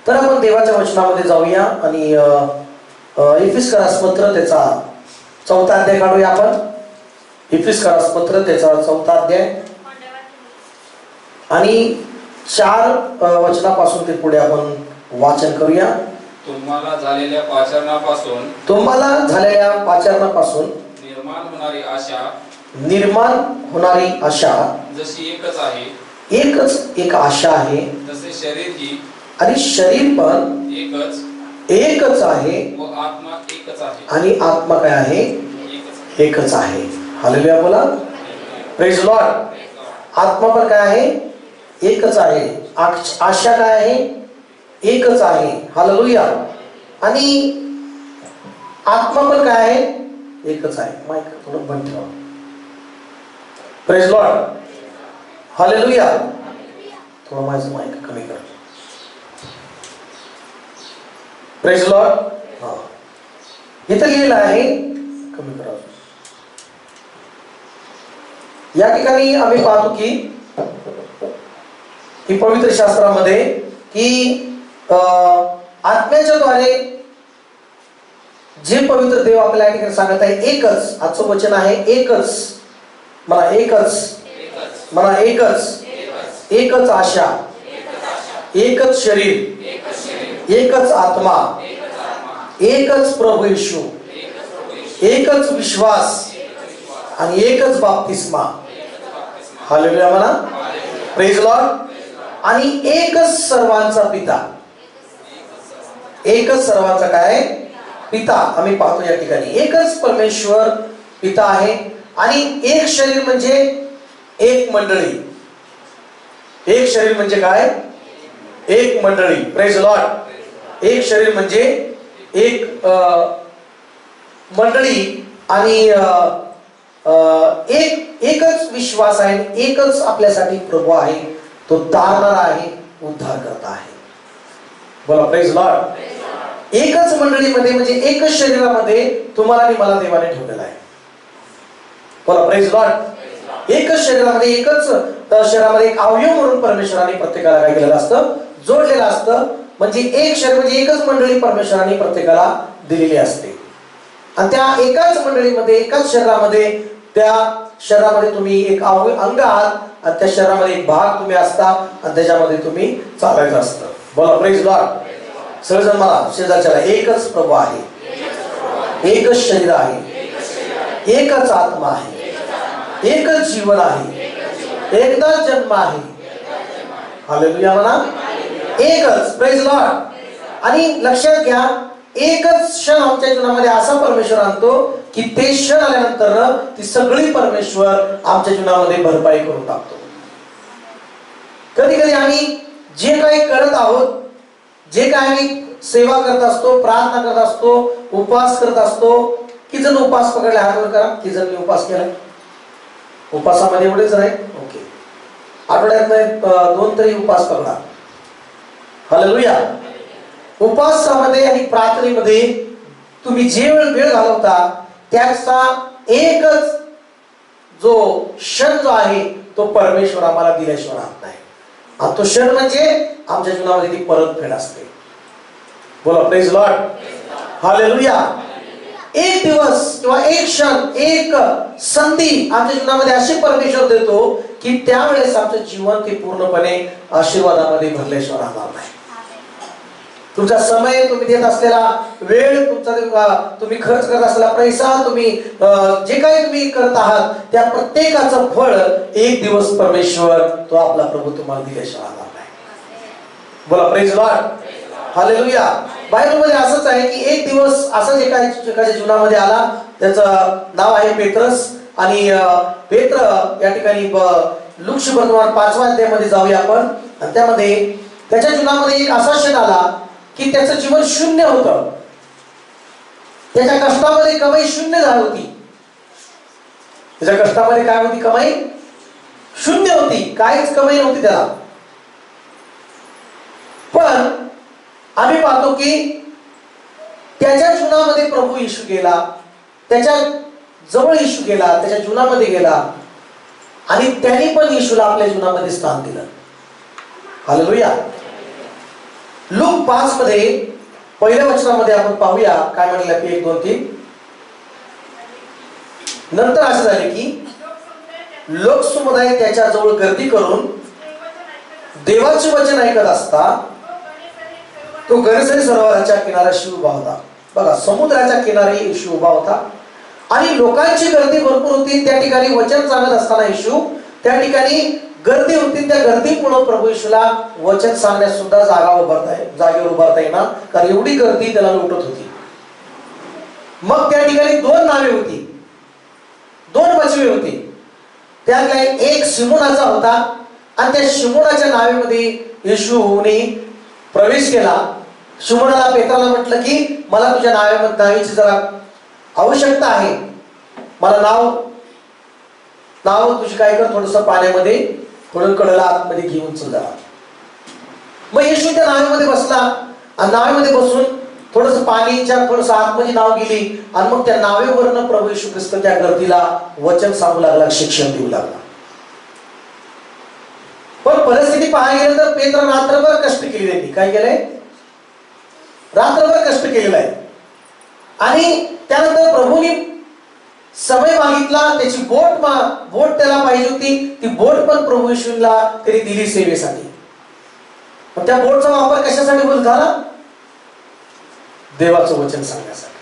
तर आपण देवाच्या वचनामध्ये जाऊया आणि इफिसकरास पत्र त्याचा 4था अध्याय काढूया आपण। इफिसकरास पत्र त्याचा 4था अध्याय आणि 4 वचनापासून ते पुढे आपण वाचन करूया। तुम्हाला झालेल्या पाचारणापासून निर्माण होणारी आशा जशी एकच आहे, एक आशा आहे, तसे शरीर ही आणि शरीर पण एकच आहे व आत्मा एकच आहे, आणि आत्मा काय आहे? एकच आहे। हालेलुया बोला, प्रेज लॉर्ड। आत्मा पण काय आहे? एकच आहे। आशा काय आहे? एकच आहे। हालेलुया। आणि आत्मा पण काय आहे? एकच आहे। माईक थोडं बंद ठेवा। Praise Lord, hallelujah. थोडं माझं माईक कमी कर। Praise Lord. हा, इथं लिहिलं आहे, कमी करा। या ठिकाणी आम्ही पाहतो की पवित्र शास्त्रामध्ये की आत्म्याच्या द्वारे जे पवित्र देव आपल्याला या ठिकाणी सांगत आहे, एकच, आजचं वचन आहे एकच, मला एकच आशा, एकच शरीर, एकच आत्मा, एकच प्रभू येशू, एकच विश्वास आणि एकच बाप्तिस्मा। हालेलुया म्हणा, प्रेज लॉर्ड। आणि एकच सर्वांचा पिता, एकच सर्वांचा काय? पिता। आम्ही पाहतो या ठिकाणी एकच परमेश्वर पिता आहे आणि एक शरीर म्हणजे एक मंडळी। एक शरीर म्हणजे काय? एक मंडळी। Praise Lord. एक शरीर म्हणजे एक मंडळी आणि एकच विश्वास आहे, एकच आपल्यासाठी प्रभू आहे, तो तारणारा आहे, उद्धार करता आहे। बोला प्रेज लॉर्ड। एकच मंडळीमध्ये म्हणजे एकच शरीरामध्ये तुम्हाला आणि मला देवाने ठेवलेला आहे। बोला प्रेज लॉर्ड। एकच शरीरामध्ये, एकच शरीरामध्ये एक अवयव म्हणून परमेश्वराने प्रत्येकाला काय केलेलं असतं? जोडलेलं असतं। म्हणजे एक शरीर म्हणजे एकच मंडळी परमेश्वराने प्रत्येकाला दिलेली असते। आणि त्या एकाच मंडळीमध्ये, एकाच शरीरामध्ये, त्या शरीरामध्ये तुम्ही एक अंग आहात आणि त्या शरीरामध्ये एक भाग तुम्ही असता आणि त्याच्यामध्ये तुम्ही चालायचं असतं। बोला प्रेज लॉर्ड। सर्वजण मला शेजारच्याला, एकच प्रभू आहे, एकच शरीर आहे, एकच आत्मा आहे, एकच जीवन आहे, एकदाच जन्म आहे। हालेलुया म्हणा, एकच। Praise Lord. आणि लक्षात घ्या, एकच क्षण आमच्या जीवनामध्ये असा परमेश्वर आणतो की ते क्षण आल्यानंतर ती सगळी परमेश्वर आमच्या जीवनामध्ये भरपाई करून टाकतो। कधी कधी आम्ही जे काही करत आहोत, जे काही आम्ही सेवा करत असतो, प्रार्थना करत असतो, उपवास करत असतो, की जण उपवास पकडला हात वर करा, की जण उपवास केला? उपवासामध्ये एवढेच आहे, ओके। आठवड्यात 2 तरी उपवास पकडा। हालेलुया। उपवासामध्ये आणि प्रार्थनेमध्ये तुम्ही जे वेळ घालवता त्याचा एकच जो क्षण जो आहे तो परमेश्वर आम्हाला दिल्याशिवाय राहत नाही। आणि तो क्षण म्हणजे आमच्या जीवनामध्ये ती परतफेड असते। बोला प्रेज लॉर्ड। हालेलुया। एक दिवस किंवा एक क्षण, एक संधी आमच्या जीवनामध्ये अशी परमेश्वर देतो की त्यावेळेस आमचं जीवन ते पूर्णपणे आशीर्वादामध्ये भरल्याशिवाय राहणार नाही। तुमचा समय, तुम्ही देत असलेला वेळ, तुम्ही खर्च करत असलेला पैसा, तुम्ही जे काही तुम्ही करत आहात त्या प्रत्येकाचं फळ एक दिवस परमेश्वर, तो आपला प्रभू तुम्हाला दिल्याशिवाय राहणार नाही। बोला प्रेज लॉर्ड। हालेलुया। बायबलमध्ये असंच आहे की एक दिवस असाच एकाच्या जीवनामध्ये आला, त्याचं नाव आहे पेत्रस। आणि पेत्र या ठिकाणी लूक शुभवर्तमान 5व्या अध्यायामध्ये जाऊया आपण. आणि त्यामध्ये त्याच्या जीवनामध्ये एक असा क्षण आला की त्याचं जीवन शून्य होतं. त्याच्या कष्टामध्ये कमाई शून्य झाली होती. त्याच्या कष्टामध्ये काय होती? कमाई शून्य होती. काहीच कमाई नव्हती त्याला. पण आम्ही पाहतो की त्याच्या जीवनामध्ये प्रभू येशू गेला, त्याच्या जवळ येशू गेला, त्याच्या जीवनामध्ये गेला आणि त्यांनी पण येशूला आपल्या जीवनामध्ये स्थान दिलं. हालेलुया. लूक 5 मध्ये पहिल्या वचनामध्ये आपण पाहूया काय म्हटलं की 1, 2, 3. नंतर असं झाले की लोकसमुदाय त्याच्या जवळ गर्दी करून देवाचे वचन ऐकत असता तो गणेशरी सरोवराच्या किनाऱ्याशी उभा होता. बघा, समुद्राच्या किनारी येशू उभा होता आणि लोकांची गर्दी भरपूर होती. त्या ठिकाणी वचन सांगत असताना येशू त्या ठिकाणी गर्दी होती. त्या गर्दीमुळे प्रभू येशूला वचन सांगण्यास सुद्धा जागेवर उभारता येणार, कारण एवढी गर्दी त्याला लुटत होती. मग त्या ठिकाणी 2 नावे होती, 2 बचवे होते. त्यातला एक शिमोनाचा होता आणि त्या शिमोनाच्या नावेमध्ये येशूने प्रवेश केला. शिमोनाला पेत्राला म्हटलं की मला तुझ्या नावाची जरा आवश्यकता आहे. मला नाव तुझी काय कर, थोडस पाण्यामध्ये थोडं कडेला आतमध्ये घेऊन चल जरा. मग येशू त्या नावेमध्ये बसला आणि नावेमध्ये बसून थोडस पाणीच्या थोडस आतमध्ये नाव गेली आणि मग त्या नावेवरनं प्रभू येशू ख्रिस्त त्या गर्दीला वचन सांगू लागला, शिक्षण देऊ लागला. पण परिस्थिती पाहायला गेलं तर पेत्र रात्रभर कष्ट केले. त्यांनी काय केलंय? रात्रभर कष्ट केलेला आहे. आणि त्यानंतर प्रभूने समय मागितला. त्याची बोट त्याला पाहिजे होती. ती बोट पण प्रभू येशूला तरी दिली सेवेसाठी. पण त्या बोटचा वापर कशासाठी झाला? देवाचं वचन सांगण्यासाठी,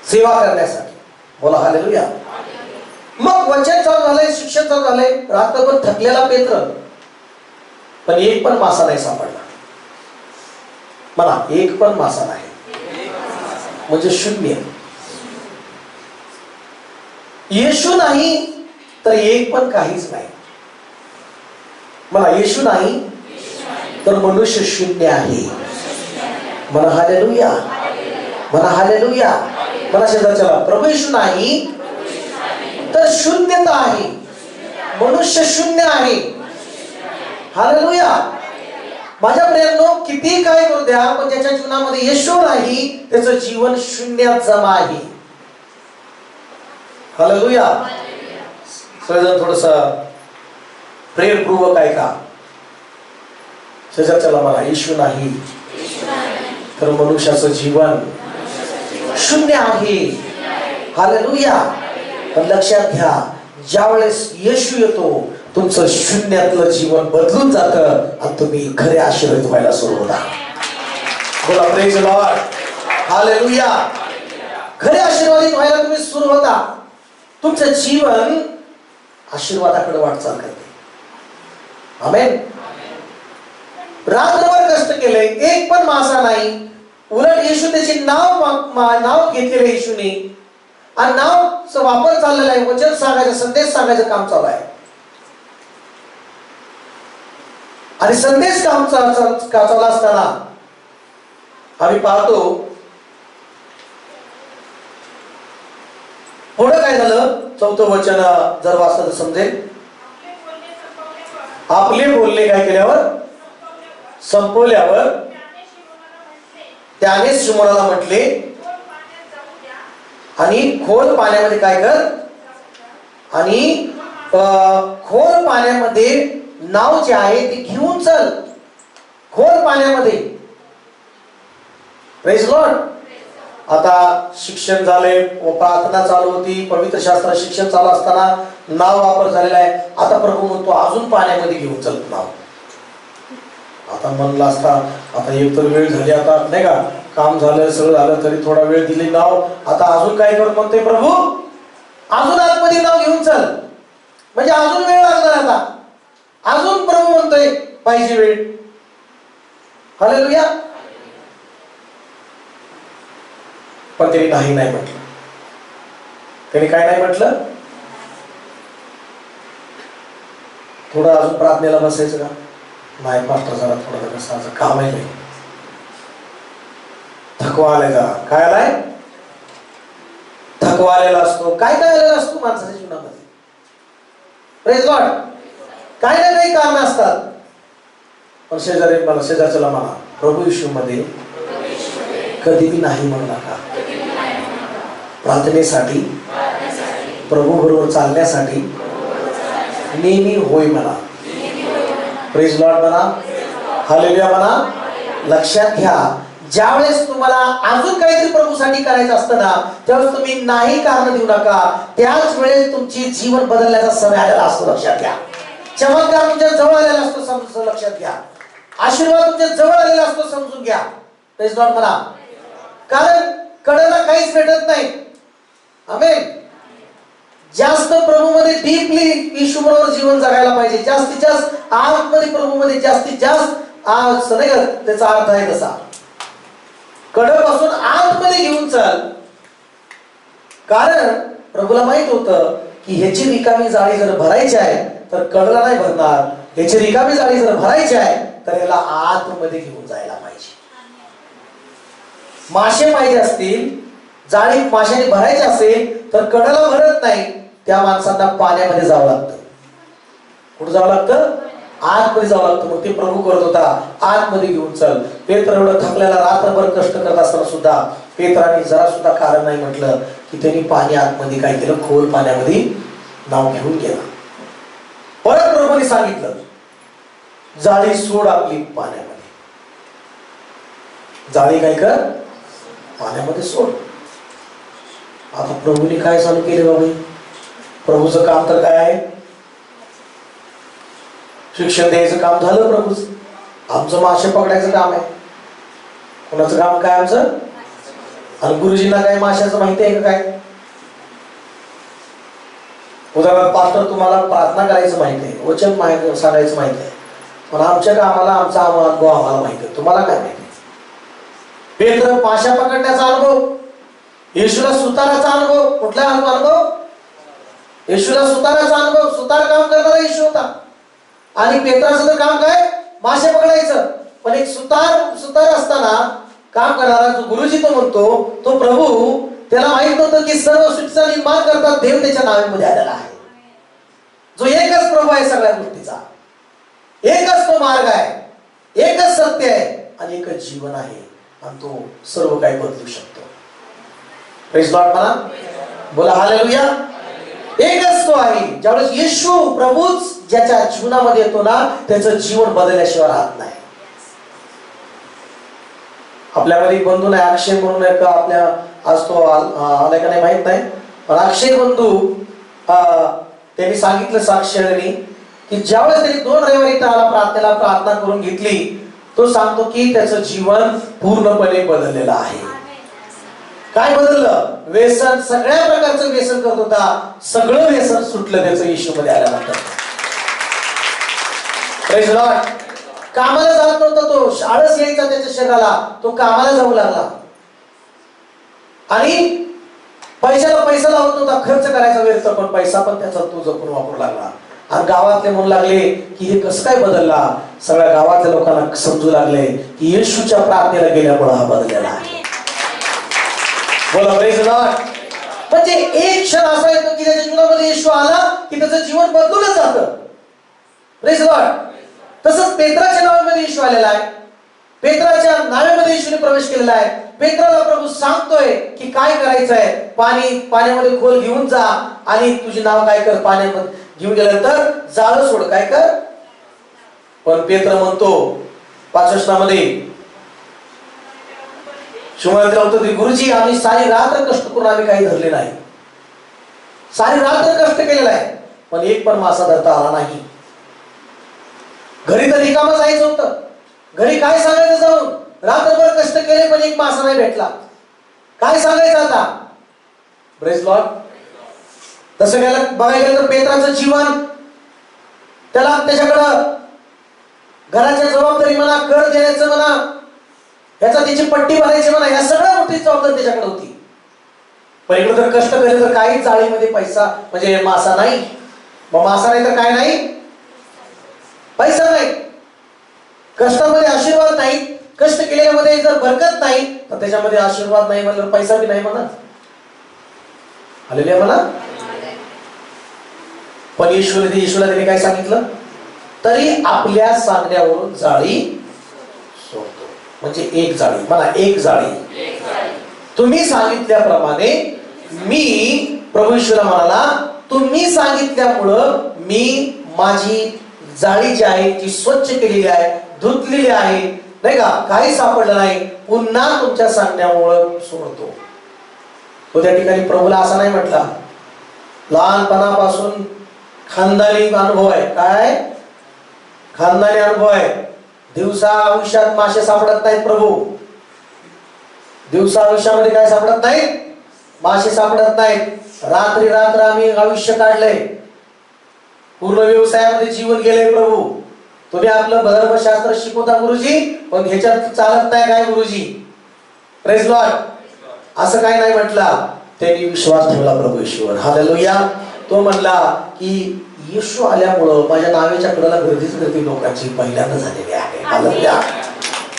सेवा करण्यासाठी. बोला हालेलुया. मग वचन चालू झालंय, शिक्षण चालू झालंय. रात्रभर थकलेला पेत्र, पण एक पण मासा नाही सापडला. मला एक पण मासा नाही, म्हणजे शून्य. येशू नाही तर एक पण काहीच नाही. मला येशू नाही तर मनुष्य शून्य आहे. मला हालेलुया, मला हालेलुया. मला शेजारच्याला प्रभू येशू नाही तर शून्यता आहे, मनुष्य शून्य आहे. हालेलुया. माझ्या प्रियांनो, किती काय करू द्या, पण ज्याच्या जीवनामध्ये येशू नाही त्याचं जीवन शून्यात जमा आहे. हालेलुया. सगळेजण थोडस प्रेरपूर्वक ऐका. शेजारच्याला मला येशू नाही तर मनुष्याचं जीवन शून्य आहे. हालेलुया. पण लक्षात घ्या, ज्यावेळेस येशू येतो तुमचं शून्यातलं जीवन बदलून जातं आणि तुम्ही खरे आशीर्वाद व्हायला सुरू होता. बोला प्रेज लॉर्ड. हालेलुया. खरे आशीर्वादित व्हायला तुम्ही सुरू होता. तुमचं जीवन आशीर्वादाकडे वाटचाल करते. आमेन. रात्रभर कष्ट केले, एक पण मासा नाही. उलट येशू त्याचे नाव घेतलेले येशूने आणि नावचा वापर चाललेला आहे. वचन सांगायचं, संदेश सांगायचं काम चालू आहे. आणि संदेश काम चालू असताना आम्ही पाहतो पुढं काय झालं. 4थं वचन जर वाचलं तर समजेल. आपले बोलणे काय केल्यावर, संपवल्यावर त्याने शिमोनाला म्हटले आणि खोल पाण्यामध्ये काय कर, आणि खोल पाण्यामध्ये नाव जे आहे ते घेऊन चल. खोल पाण्यामध्ये. Praise Lord. आता शिक्षण झाले, प्रार्थना चालू होती, पवित्र शास्त्र शिक्षण चालू असताना नाव वापर झालेला आहे. आता प्रभू म्हणतो अजून पाण्यामध्ये घेऊन चल नाव. आता म्हणला असता आता एक तर वेळ झाली, आता नाही का, काम झालं सगळं झालं तरी थोडा वेळ दिली नाव, आता अजून काय कर म्हणतोय प्रभू, अजून आतमध्ये नाव घेऊन चल. म्हणजे अजून वेळ लागणार. आता अजून प्रभू म्हणतोय पाहिजे वेळ. हालेलुया. पण त्यांनी नाही म्हटलं. त्यांनी काय नाही म्हटलं? थोडं अजून प्रार्थनेला बसायचं का? नाही मास्टर, जरा थोडं कसं काम आहे, थकवा आलाय का? काय आलाय? थकवा आलेला असतो. काय काय आलेला असतो माणसाच्या जीवनामध्ये? Praise God. काय ना काही कारण असतात. पण शेजारी मला शेजारच्याला म्हणा, प्रभू येशू मध्ये कधी बी नाही म्हणू नका. प्रार्थनेसाठी, प्रभू बरोबर चालण्यासाठी नेहमी होय म्हणा. प्रेज लॉर्ड म्हणा, हालेलुया म्हणा. लक्षात घ्या, ज्यावेळेस तुम्हाला अजून काहीतरी प्रभूसाठी करायचं असतं ना, त्यावेळेस तुम्ही नाही कारण देऊ नका. त्याच वेळेस तुमची जीवन बदलण्याचा समय आलेला असतो. लक्षात घ्या. चमत्कार तुमच्या जवळ आलेला असतो, समजून लक्षात घ्या. आशीर्वाद तुमच्या जवळ आलेला असतो, समजून घ्या. प्रेज लॉर्ड म्हणा. कारण कडेला काहीच भेटत नाही. आमेन. जास्त प्रभूमध्ये डीपली येशू बरोबर जीवन जगायला पाहिजे. जास्तीत जास्त आतमध्ये प्रभूमध्ये जास्तीत जास्त आज नाही का त्याचा अर्थ आहे तसा. कडपासून आतमध्ये घेऊन चल. कारण प्रभूला माहित होतं की ह्याची रिकामी जाळी जर भरायची आहे तर कडला नाही भरणार. ह्याची रिकामी जाळी जर भरायची आहे तर याला आतमध्ये घेऊन जायला पाहिजे. मासे पाहिजे असतील, जाळी माशाने भरायची असेल तर कडाला भरत नाही. त्या माणसांना पाण्यामध्ये जावं लागतं. कुठं जावं लागतं? आतमध्ये जावं लागतं. मग ते प्रभू करत होता, आतमध्ये घेऊन चल. पेत्र एवढं थकलेला रात्रभर कष्ट करत असताना सुद्धा पेत्राने जरा सुद्धा कारण नाही म्हटलं की त्यांनी पाणी आतमध्ये काय केलं, खोल पाण्यामध्ये नाव घेऊन गेला. परत प्रभूने सांगितलं, जाळी सोड आपली पाण्यामध्ये. जाळी काय कर? पाण्यामध्ये सोड. आता प्रभूने काय चालू केले बाबा? प्रभूचं काम तर काय आहे? शिक्षण द्यायचं काम झालं प्रभूच. आमचं मासे पकडायचं काम आहे. कोणाचं काम काय आमचं? आणि गुरुजींना काय माशाचं माहिती आहे का? काय उदाहरणार्थ पास्टर तुम्हाला प्रार्थना करायचं माहिती आहे, वचन माहिती सांगायचं माहिती आहे, पण आमच्या कामाला आमचा अनुभव आम्हाला माहिती आहे. तुम्हाला काय माहिती? पेत्र माशा पकडण्याचा अनुभव, येशूला सुताराचा अनुभव. कुठला अनुभव? येशूला सुताराचा अनुभव. सुतार काम करणारा येशू होता आणि पेत्राचं तर काम काय? मासे पकडायचं. पण एक सुतार असताना काम करणारा जो गुरुजी तो म्हणतो, तो प्रभू, त्याला माहित होतं की सर्व सृष्टीचा निर्माण करता देव त्याच्या नावामध्ये आलेला आहे. जो एकच प्रभू आहे सगळ्या गोष्टीचा, एकच तो मार्ग आहे, एकच सत्य आहे आणि एकच जीवन आहे आणि तो सर्व काही बदलू शकतो. प्रेज लॉर्ड म्हणा. बोला हालेलुया. एकच तो आहे. ज्यावेळेस येशू प्रभूच ज्याच्या जीवनामध्ये येतो ना, त्याचं जीवन बदलल्याशिवाय राहत नाही. आपल्यामध्ये बंधू नाही, अक्षय म्हणून एक आपल्या आज तो आलाय का नाही माहित नाही, पण अक्षय बंधू त्यांनी सांगितलं साक्षीने की ज्यावेळेस त्यांनी 2 रविवारी त्याला प्रार्थना करून घेतली, तो सांगतो की त्याचं जीवन पूर्णपणे बदललेलं आहे. काय बदललं? व्यसन, सगळ्या प्रकारचं व्यसन करत होता, सगळं व्यसन सुटलं त्याचं येशूमध्ये आल्यानंतर. Praise Lord. कामाला जात नव्हता तो, आळस यायचा त्याच्या शरीराला, तो कामाला जाऊ लागला आणि पैशाला पैसा लावत नव्हता, खर्च करायचा व्यर्थ, पण पैसा पण त्याचा तो जपून वापरू लागला. आणि गावातले म्हणू लागले की हे कसं काय बदलला? सगळ्या गावातल्या लोकांना समजू लागले की येशूच्या प्रार्थनेला गेल्यामुळे हा बदललेला आहे. बोला प्रेज लॉर्ड. म्हणजे एक क्षण असा येतो की त्याच्या जीवनामध्ये येशू आला की त्याचं जीवन बदलूनच जातं. Praise Lord. तसंच पेत्राच्या नावामध्ये येशू आलेला आहे. पेत्राच्या नावामध्ये येशूने प्रवेश केलेला आहे. पेत्राला प्रभू सांगतोय की काय करायचं आहे, पाण्यामध्ये खोल घेऊन जा आणि तुझे नाव काय कर, पाण्यामध्ये घेऊन गेल्यानंतर जाळं सोड, काय कर. पण पेत्र म्हणतो 5 वचनामध्ये, शिवरात्रीला होतं की गुरुजी आम्ही सारी रात्र कष्ट करून आम्ही काही धरले नाही, सारी रात्र कष्ट केलेला आहे, पण एक पण मासा धरता आला नाही. घरी तर रिकामं जायचं होतं, घरी काय सांगायचं जाऊन, रात्रभर कष्ट केले पण एक मासा नाही भेटला, काय सांगायचं आता. Praise Lord. तसं बघायला गेलं तर पेत्राचं जीवन, त्याला त्याच्याकडं घराच्या जबाबदारी म्हणा, कर देण्याचं म्हणा, याचा त्याची पट्टी भरायची म्हणा, या सगळ्या मोठी जबाबदारी त्याच्याकडे होती. पण इकडे जर कष्ट केले तर काही जाळीमध्ये पैसा म्हणजे मासा नाही. मग मासा नाही तर काय नाही, पैसा नाही, कष्टामध्ये आशीर्वाद नाही, कष्ट केलेल्यामध्ये जर बरकत नाही तर त्याच्यामध्ये आशीर्वाद नाही म्हणल्यावर पैसा बी नाही म्हणा. हालेलुया म्हणा. पण येशूला त्याने काय सांगितलं? तरी आपल्या सांगण्यावरून जाळी सोडतो. म्हणजे एक जाळी म्हणा, एक जाळी. तुम्ही सांगितल्याप्रमाणे मी, प्रभू येशूला म्हणाला, तुम्ही सांगितल्यामुळं मी माझी जाळी जी आहे ती स्वच्छ केलेली आहे, धुतलेली आहे, नाही का, काही सापडलं नाही, पुन्हा तुमच्या सांगण्यामुळं सोडतो. तो त्या ठिकाणी प्रभूला असा नाही म्हटला, लहानपणापासून खानदानी अनुभव आहे. काय खानदानी अनुभव आहे? दिवसा आयुष्यात मासे सापडत नाहीत प्रभू, दिवसा आयुष्यामध्ये काय सापडत नाहीत? मासे सापडत नाहीत. रात्री रात्र आम्ही आयुष्य काढलंय, पूर्ण व्यवसायामध्ये जीवन गेलंय प्रभू. तुम्ही आपलं धर्मशास्त्र शिकवता गुरुजी, पण ह्याच्यात चालत नाही काय गुरुजी? Praise Lord. असं काय नाही म्हटला, त्यांनी विश्वास ठेवला प्रभू येशूवर. हालेलुया. तो म्हणला की येशू आल्यामुळं माझ्या नावेच्या कडेला गर्दी लोकांची पहिल्यांदा झालेली आहे. हालेलुया.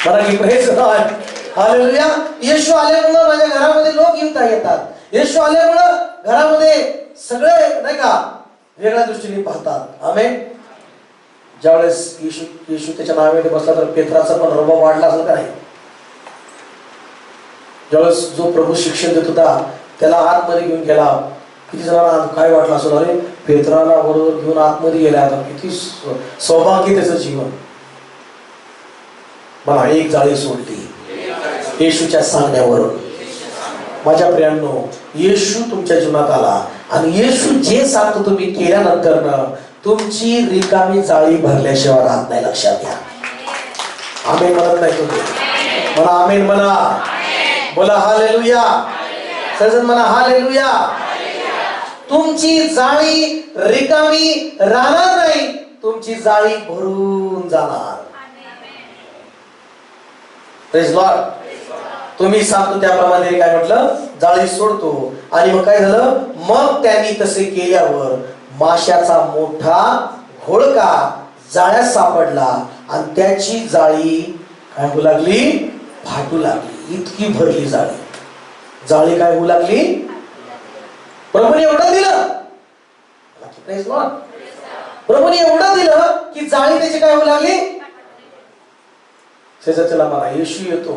बरं की प्रेज लॉर्ड. हालेलुया. येशू आल्यामुळं माझ्या घरामध्ये लोक येतात. येशू आल्यामुळं घरामध्ये सगळे, नाही का, वेगळ्या दृष्टीने पाहतात. आमेन. ज्यावेळेस येशू त्याच्या नावामध्ये बसला तर पेत्राचा पण रबाब वाढला असेल का नाही? ज्यावेळेस जो प्रभू शिक्षण देत होता त्याला आतमध्ये घेऊन गेला, किती जणांना काय वाटलं असेल, अरे पेत्राला बरोबर घेऊन आतमध्ये गेला, आता किती सौभाग्य त्याचं जीवन. मला एक जाळी सोडली येशूच्या सांगण्यावरून. माझ्या प्रियांनो, येशू तुमच्या जीवनात आला आणि येशू जे सांगतो तुम्ही केल्यानंतर तुमची रिकामी जाळी भरल्याशिवाय राहत नाही. लक्षात घ्या. आमेन म्हणत नाही तुम्ही? म्हणा आमेन म्हणा. बोला हालेलुया. सजन म्हणा हालेलुया. तुमची जाळी रिकामी राहणार नाही, तुमची जाळी भरून जाणार. Praise Lord. तुम्ही सांगतो त्याप्रमाणे काय म्हटलं? जाळी सोडतो. आणि मग काय झालं? मग त्यांनी तसे केल्यावर माशाचा मोठा घोळका जाळ्यात सापडला आणि त्याची जाळी काय होऊ लागली? फाटू लागली. इतकी भरली जाळी. जाळी काय होऊ लागली? प्रभूने एवढं दिलं. प्रभूने एवढं दिलं की जाळी त्याची काय होऊ लागली? शेजारच्याला म्हणा, येशू येतो,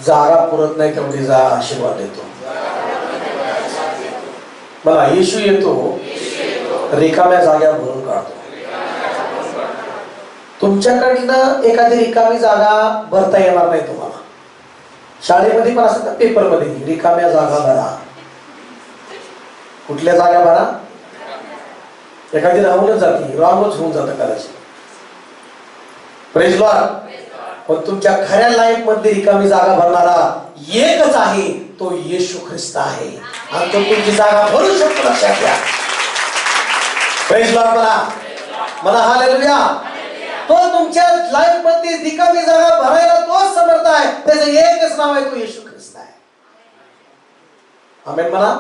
जागा पुरत नाही तेवढी जा आशीर्वाद देतो. मला येशू येतो, रिकाम्या जागा भरून काढतो. तुमच्याकडनं एखादी रिकामी जागा भरता येणार नाही तुम्हाला. शाळेमध्ये पण असं, पेपरमध्ये रिकाम्या जागा भरा. कुठल्या जागा भरा? एखादी राहूनच जाते, राहूनच होऊन जातं कदाचित. Praise Lord. पण तुमच्या खऱ्या लाईफ मध्ये रिकामी जागा भरणारा एकच आहे, तो येशू ख्रिस्त आहे आणि तो तुमची जागा भरू शकतो. लक्षात घ्या. Praise Lord. म्हणा हालेलुया. तो तुमच्या लाईफ मध्ये रिकामी जागा भरायला तोच समर्थ आहे. त्याचं एकच नाव आहे, तो येशू ख्रिस्त आहे. आमेन म्हणा.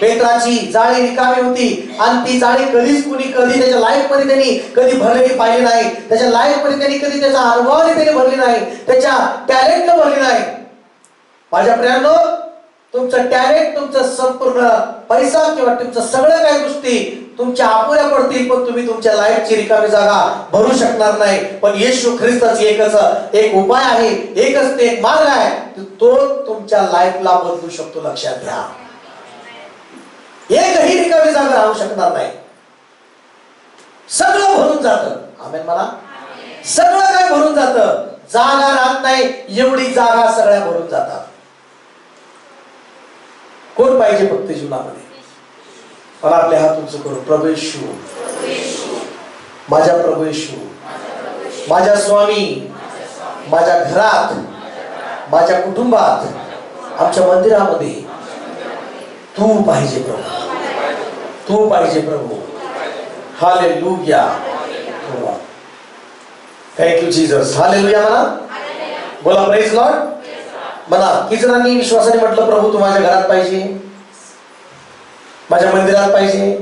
पेत्राची जाळी रिकामी होती आणि ती जाळी कधी त्याच्या लाईफ मध्ये त्यांनी कधी भरलेली पाहिली नाही. त्याच्या लाईफ मध्ये त्यांनी कधी त्याच्या अनुभवाने त्यांनी भरली नाही, त्याच्या टॅलेंटनं भरली नाही. माझ्या प्रियांनो, तुमचं टॅलेंट, तुमचं संपूर्ण पैसा किंवा तुमचं सगळं काही गोष्टी तुमच्या अपुऱ्या पडतील, पण तुम्ही तुमच्या लाईफची रिकामी जागा भरू शकणार नाही. पण येशू ख्रिस्तच एक उपाय आहे, एकच ते एक मार्ग आहे, तो तुमच्या लाईफला बदलू शकतो. लक्षात घ्या. एकही रिकामी जागा राहू शकणार नाही. सगळं भरून जातं. आमेन म्हणा. सगळं काय भरून जातं, जागा राहत नाही. एवढी जागा सगळ्या भरून जातात. कोण पाहिजे फक्त जीवनामध्ये? मला आपले हात उंच करू. प्रभू येशू, माझ्या प्रभू येशू, माझ्या स्वामी, माझ्या घरात, माझ्या कुटुंबात, आमच्या मंदिरामध्ये तू पाहिजे प्रभू. तू पाहिजे प्रभू. हालेलुया. Thank you Jesus. हालेलुया म्हणा. बोला प्रेज लॉर्ड. म्हणा. किती जणांनी विश्वासाने म्हटलं, प्रभू तू माझ्या घरात पाहिजे, माझ्या मंदिरात पाहिजे,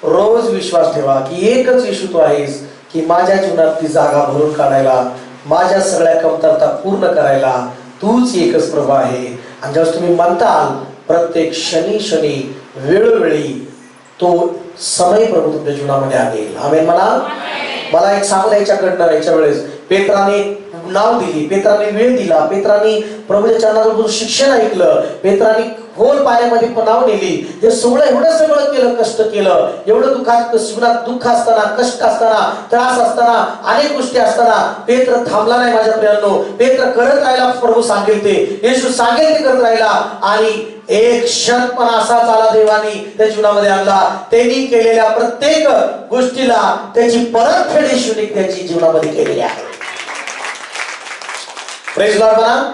रोज विश्वास ठेवा की एकच येशू तू आहेस, की माझ्या जीवनात ती जागा भरून काढायला, माझ्या सगळ्या कमतरता पूर्ण करायला तूच एकच प्रभू आहे. आणि जेव्हा तुम्ही म्हणताल प्रत्येक क्षणी क्षणी वेळोवेळी तो समय प्रभू तुमच्या जीवनामध्ये आणेल. आमेन म्हणा. मला एक सांगू द्यायच्याकडनं याच्या वेळेस पेत्राने नाव दिली, पेत्राने वेळ दिला, पेत्राने प्रभूच्या चरणाजवळ शिक्षण ऐकलं, पेत्राने खोल पाण्यामध्ये नाव नेली, हे सगळं एवढं सगळं केलं, कष्ट केलं, एवढं दुःखात जीवनात दुःख असताना, कष्ट असताना, त्रास असताना, अनेक गोष्टी असताना पेत्र थांबला नाही. माझ्या प्रियांनो, पेत्र करत राहिला. प्रभू सांगेल ते, येशू सांगेल ते करत राहिला. आणि एक क्षण पण असाच आला देवानी त्या जीवनामध्ये आणला. त्यांनी केलेल्या प्रत्येक गोष्टीला त्याची परतफेड येशूने त्याची जीवनामध्ये केलेली आहे. प्रेज लॉर्ड म्हणा.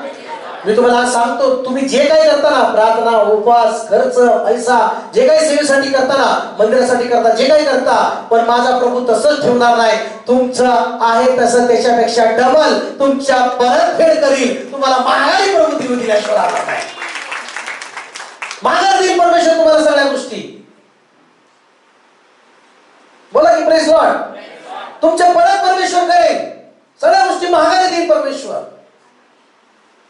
मी तुम्हाला आज सांगतो, तुम्ही जे काही करताना, प्रार्थना, उपवास, खर्च, पैसा, जे काही सेवेसाठी करताना, मंदिरासाठी करता, जे काही करता, पण माझा प्रभू तसंच ठेवणार नाही. तुमचं आहे तसं त्याच्यापेक्षा डबल तुमच्या परतफेड करील. तुम्हाला महागाई प्रभू देऊ दिल्याशिवाय राहणार नाही. महागाई देईल परमेश्वर तुम्हाला सगळ्या गोष्टी. बोला की प्रेज लॉर्ड. तुमच्या परत परमेश्वर करेल सगळ्या गोष्टी. महागाई देईल परमेश्वर,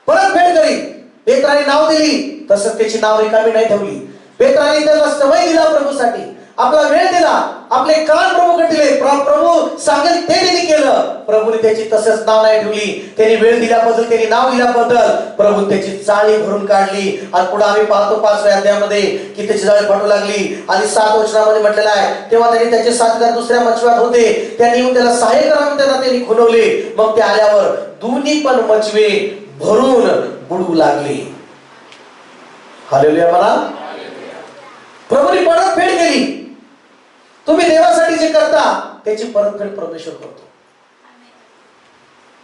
परतफेड करील. पेत्राने नाव दिली तसंच त्याची नाव रिकामी नाही ठेवली. पेत्राने त्याला समय दिला प्रभूसाठी, आपला वेळ दिला, आपले कान प्रभूकडे दिले. प्रभू सांगेल ते त्यांनी केलं. प्रभूने त्याची तसंच नाव नाही ठेवली. त्यांनी वेळ दिल्याबद्दल, त्यांनी नाव दिल्याबद्दल प्रभू त्याची जाळी भरून काढली. आणि पुढे आम्ही पाहतो 5व्या अध्यायामध्ये की त्याची जाळी फाटू लागली. आणि 7 वचनामध्ये म्हटलेलं आहे, तेव्हा त्यांनी त्याचे साथीदार दुसऱ्या मचव्यात होते, त्यांनी येऊन त्याला सहाय्य करावं त्यांना त्यांनी खुणवले. मग ते आल्यावर दोन्ही पण मचवे भरून बुडू लागले. हालेलुया म्हणा. प्रभूने परतफेड केली. तुम्ही देवासाठी जे करता त्याची परतफेड परमेश्वर करतो.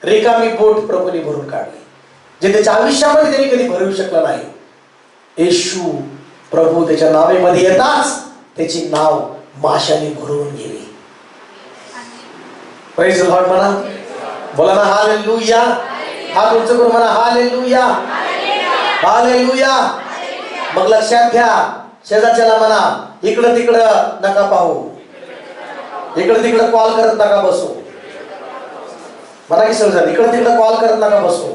रिकामी बोट प्रभूने भरून काढली, जे त्याच्या आयुष्यामध्ये त्यांनी कधी भरवू शकला नाही. येशू प्रभू त्याच्या नावेमध्ये येताच त्याची नाव माशाने भरून गेली. प्रेज द लॉर्ड म्हणा. बोला ना हालेलुया. हात उंच करून म्हणा हालेलुया, हालेलुया. मग लक्षात घ्या, शेजारच्याला म्हणा इकडं तिकडं नका पाहू, इकडं तिकडं कॉल करत नका बसू. म्हणा की समजा इकडं तिकडं कॉल करत नका बसू.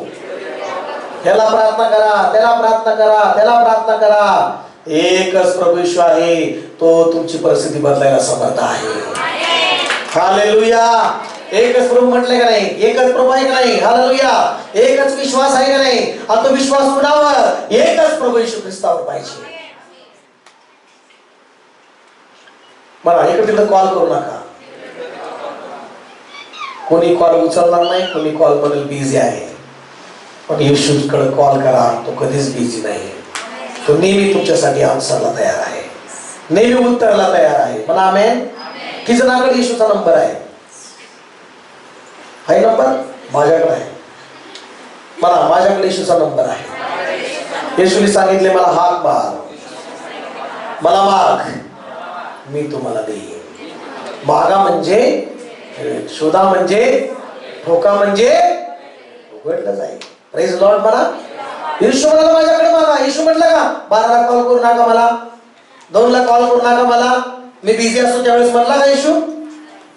ह्याला प्रार्थना करा, त्याला प्रार्थना करा, त्याला प्रार्थना करा. एकच प्रभू येशू आहे, तो तुमची परिस्थिती बदलायला समर्थ आहे. हालेलुया. एकच प्रभू म्हटले का नाही? एकच प्रभू आहे का नाही? हालेलुया. एकच विश्वास आहे का नाही? आणि तो विश्वास कुणावर? एकच प्रभू येशू ख्रिस्तावर पाहिजे. मला इकडे तिकडे कॉल करू नका. कोणी कॉल उचलणार नाही, कोणी कॉल बद्दल बिझी आहे. पण येशूकडे कॉल करा, तो कधीच बिझी नाही. तो नेहमी तुमच्यासाठी आन्सरला तयार आहे, नेहमी उत्तराला तयार आहे. म्हणा आमेन. की जणाकडे येशूचा नंबर आहे? हाय नंबर माझ्याकडे आहे. मला माझ्याकडे येशूचा नंबर आहे. येशूने सांगितले मला हाक मार, मला माग, मी तुम्हाला देईन. मागा म्हणजे शोधा, म्हणजे ठोका, म्हणजे उघडलं जाईल. प्रेज लॉर्ड म्हणा. येशू म्हणाला माझ्याकडे मागा. येशू म्हटलं का 12ला कॉल करू नका मला, 2ला कॉल करू नका मला, मी बिझी असतो त्यावेळेस म्हणला का येशू?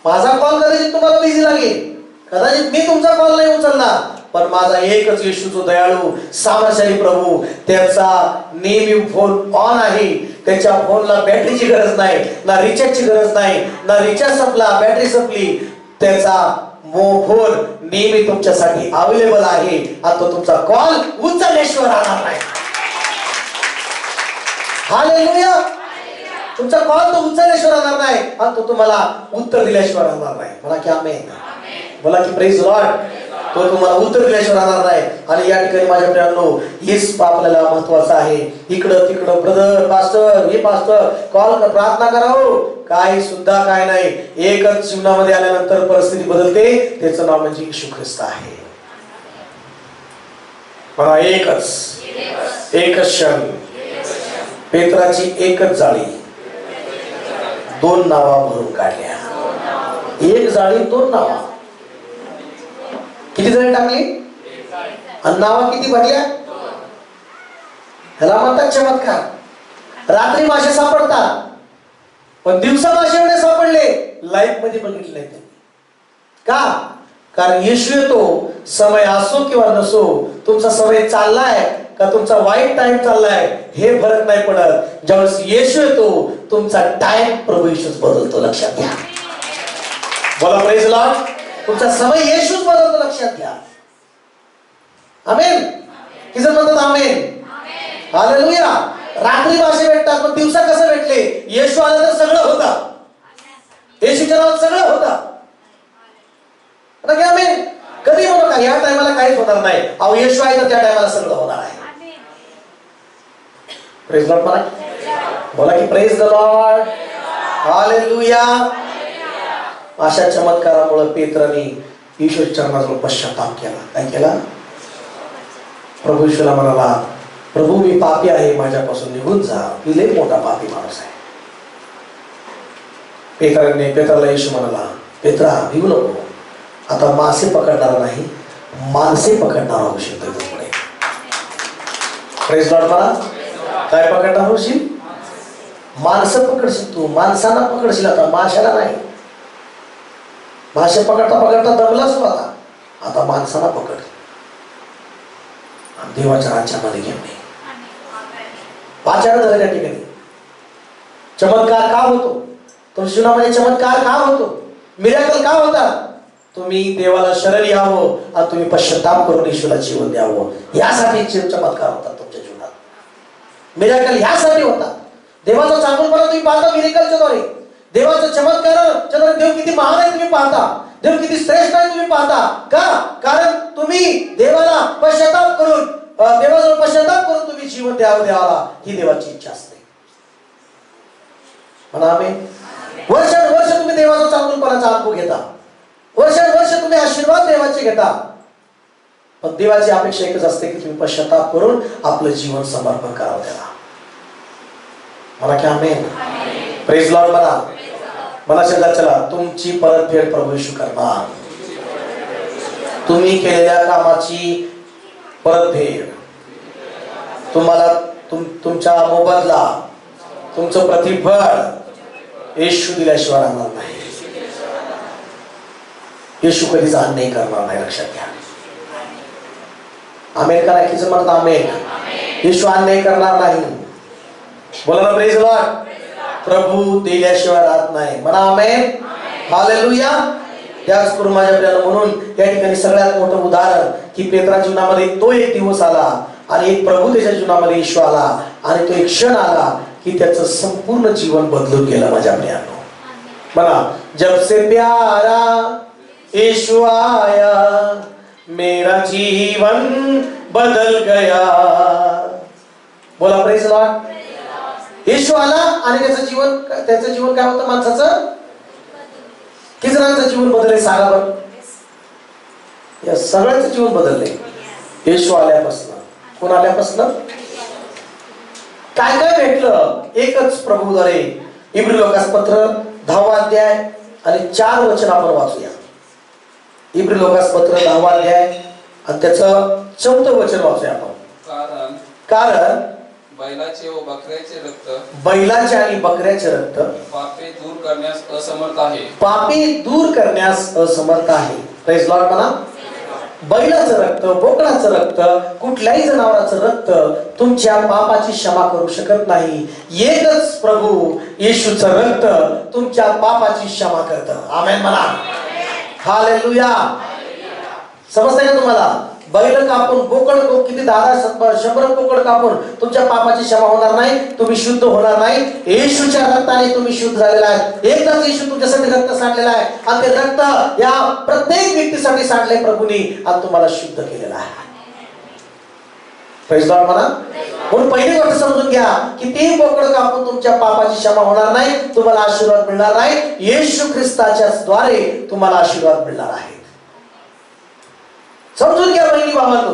माझा कॉल कदाचित तुम्हाला बिझी लागेल, कदाचित मी तुमचा कॉल नाही उचलणार, पण माझा एकच येशू जो दयाळू सामर्थ्यशाली प्रभू, त्याचा नेहमी फोन ऑन आहे. त्याच्या फोनला बॅटरीची गरज नाही, ना रिचार्जची गरज नाही, ना रिचार्ज संपला, बॅटरी संपली, त्याचा फोन नेहमी तुमच्यासाठी अवेलेबल आहे. आणि तो तुमचा कॉल उचलल्याशिवाय राहणार नाही. हालेलुया. तुमचा कॉल तो उचलल्याशिवाय राहणार नाही आणि तो तुम्हाला उत्तर दिल्याशिवाय राहणार नाही. मला की आमेन. बोला की प्रेज लॉर्ड. तो तुम्हाला उत्तर दिल्याशिवाय राहणार नाही. आणि या ठिकाणी माझ्या प्रियांनो, हेच आपल्याला महत्वाचं आहे. इकडं तिकडं ब्रदर पास्टर, हे पास्टर कॉल प्रार्थना करावं, काही सुद्धा काय नाही. एकच जीवनामध्ये आल्यानंतर परिस्थिती बदलते, त्याचं नाव म्हणजे येशू ख्रिस्त आहे. मला एकच क्षण, पेत्राची एकच जाळी 2 नावा भरून काढल्या. एक जाळी 2 नावा. किती जणी टाकली? आणि नावा किती भरल्या? ह्याला म्हणतात चमत्कार. रात्री मासे सापडतात, पण दिवसा मासे एवढे सापडले, लाईफ मध्ये बघितले नाही त्यांनी. का? कारण येशू येतो, समय असो किंवा नसो, तुमचा समय चाललाय का तुमचा वाईट टाइम चाललाय हे फरक नाही पडत. ज्यावेळेस येशू येतो, तुमचा टाइम प्रभू येशूच बदलतो, लक्षात घ्या. बोला प्रेज लॉर्ड. तुमचा समय येशूच बदलतो, लक्षात घ्या. आमेन. किती जण म्हणतात आमेन? हालेलुया. रात्री भाषे भेटतात, पण दिवसा कसं भेटले? येशू आला तर सगळं होतं. येशूच्या नावात सगळं होतं. आमेन. कधी म्हणू का या टायमाला काहीच होणार नाही? अहो येशू आहे तर त्या टायमाला सगळं होणार आहे. प्रेज लॉर्ड म्हणा. बोला की प्रेज द लॉर्ड. हालेलुया. अशा चमत्कारामुळे पेत्राने ईश्वर चरणाजवळ पश्चाताप केला. काय केला? प्रभू ईश्वरा म्हणाला, प्रभू मी पापी आहे, माझ्यापासून निघून जा, मी लय मोठा पापी माणूस आहे. पेत्राला येशू म्हणाला, पेत्रा भिवू नको, आता मासे पकडणार नाही, माणसे पकडणार होशील पुढे. प्रेज लॉर्ड म्हणा. काय पकडणार होशील? माणसं पकडशील तू, माणसांना पकडशील, आता माशाला नाही. मासे पकडता पकडता दमलाच होता, आता माणसाला पकड, देवाच्या राज्यामध्ये घेऊन ये. पाचारण झालं त्या ठिकाणी. चमत्कार का होतो? तुमच्या जीवनामध्ये चमत्कार का होतो? मिराकल का होतात? तुम्ही देवाला शरण यावं आणि तुम्ही पश्चाताप करून ईश्वराला जीवन द्यावं, यासाठी चमत्कार होतात तुमच्या जीवनात. मिराकल ह्यासाठी होतात. देवाचा चांगुलपणा तुम्ही पाहता मिराकलच्या द्वारे. देवाचा चमत्काराच्या द्वारे देव किती महान आहे तुम्ही पाहता. देव किती श्रेष्ठ आहे तुम्ही पाहता. का? कारण तुम्ही देवाला पश्चाताप करून, देवाजवळ पश्चाताप करून तुम्ही जीवन द्यावं देवाला, ही देवाची इच्छा असते. म्हणा आमेन. वर्षानुवर्ष तुम्ही देवाचा चांगुलपणाचा अनुभव घेता, वर्षानुवर्ष तुम्ही आशीर्वाद देवाचे घेता, पण देवाची अपेक्षा एकच असते की तुम्ही पश्चाताप करून आपलं जीवन समर्पण करावं त्याला. मला की आमेन. प्रेज लॉर्ड म्हणा. मला शेजार चला, तुमची परतफेड प्रभू येशू करणार. तुम्ही केलेल्या कामाची परतफेड तुम्हाला तुमच्या मोबदला, तुमचं प्रतिफळ येशू दिल्याशिवाय राहणार नाही. येशू कधीच अन्याय करणार नाही, लक्षात घ्या. आमेन करा. की म्हणतात आमेन. येशू अन्याय करणार नाही. बोला ना प्रेज लॉर्ड. प्रभू दिल्याशिवाय राहत नाही. म्हणा आमेन. हालेलुया. त्याच करून माझ्या प्रियाला, म्हणून या ठिकाणी सगळ्यात मोठं उदाहरण की पेत्राच्या जीवनामध्ये तो एक दिवस आला आणि एक प्रभू त्याच्या जीवनामध्ये येशू आला आणि तो एक क्षण आला की त्याचं संपूर्ण जीवन बदलून गेलं. माझ्या प्रियानो म्हणा, जब से प्यारा येशू आया मेरा जीवन बदल गया. बोला प्रेज लॉर्ड. येशू आला आणि त्याचं जीवन काय होतं माणसाचं? किती जणांचं जीवन बदलले सांगा बरं? या सगळ्यांचं जीवन बदलले येशू आल्यापासून. कोण आल्यापासून? काय काय भेटलं? एकच प्रभूद्वारे. इब्री लोकासपत्र 10वा अध्याय आणि 4 वचन आपण वाचूया. इब्री लोकासपत्र 10वा अध्याय आणि त्याचं 4थं वचन वाचूया आपण. कारण बैलाचे व बकऱ्याचे रक्त, बैलाचे आणि बकऱ्याचे रक्त पापे दूर करण्यास असमर्थ आहे. पापे दूर करण्यास असमर्थ आहे. प्रेज लॉर्ड म्हणा. बैलाचं रक्त, बोकडाचं रक्त, कुठल्याही जनावराचं रक्त तुमच्या पापाची क्षमा करू शकत नाही. एकच प्रभू येशूचं रक्त तुमच्या पापाची क्षमा करतं. आमेन म्हणा. हालेलुया. समजतंय का तुम्हाला? बैल कापून, बोकड किती 100 बोकड कापून तुमच्या पापाची क्षमा होणार नाही, तुम्ही शुद्ध होणार नाही. येशूच्या रक्ताने तुम्ही शुद्ध झालेला आहे. एकदाच येशू तुमच्यासाठी रक्त सांडलेला आहे आणि ते रक्त या प्रत्येक व्यक्तीसाठी सांडले प्रभूने आणि तुम्हाला शुद्ध केलेला आहे. प्रेज लॉर्ड म्हणा. म्हणून पहिली गोष्ट समजून घ्या की ते बोकड कापून तुमच्या पापाची क्षमा होणार नाही, तुम्हाला आशीर्वाद मिळणार नाही. येशू ख्रिस्ताच्या द्वारे तुम्हाला आशीर्वाद मिळणार आहे. समजून घ्या बहिणी भावांनो.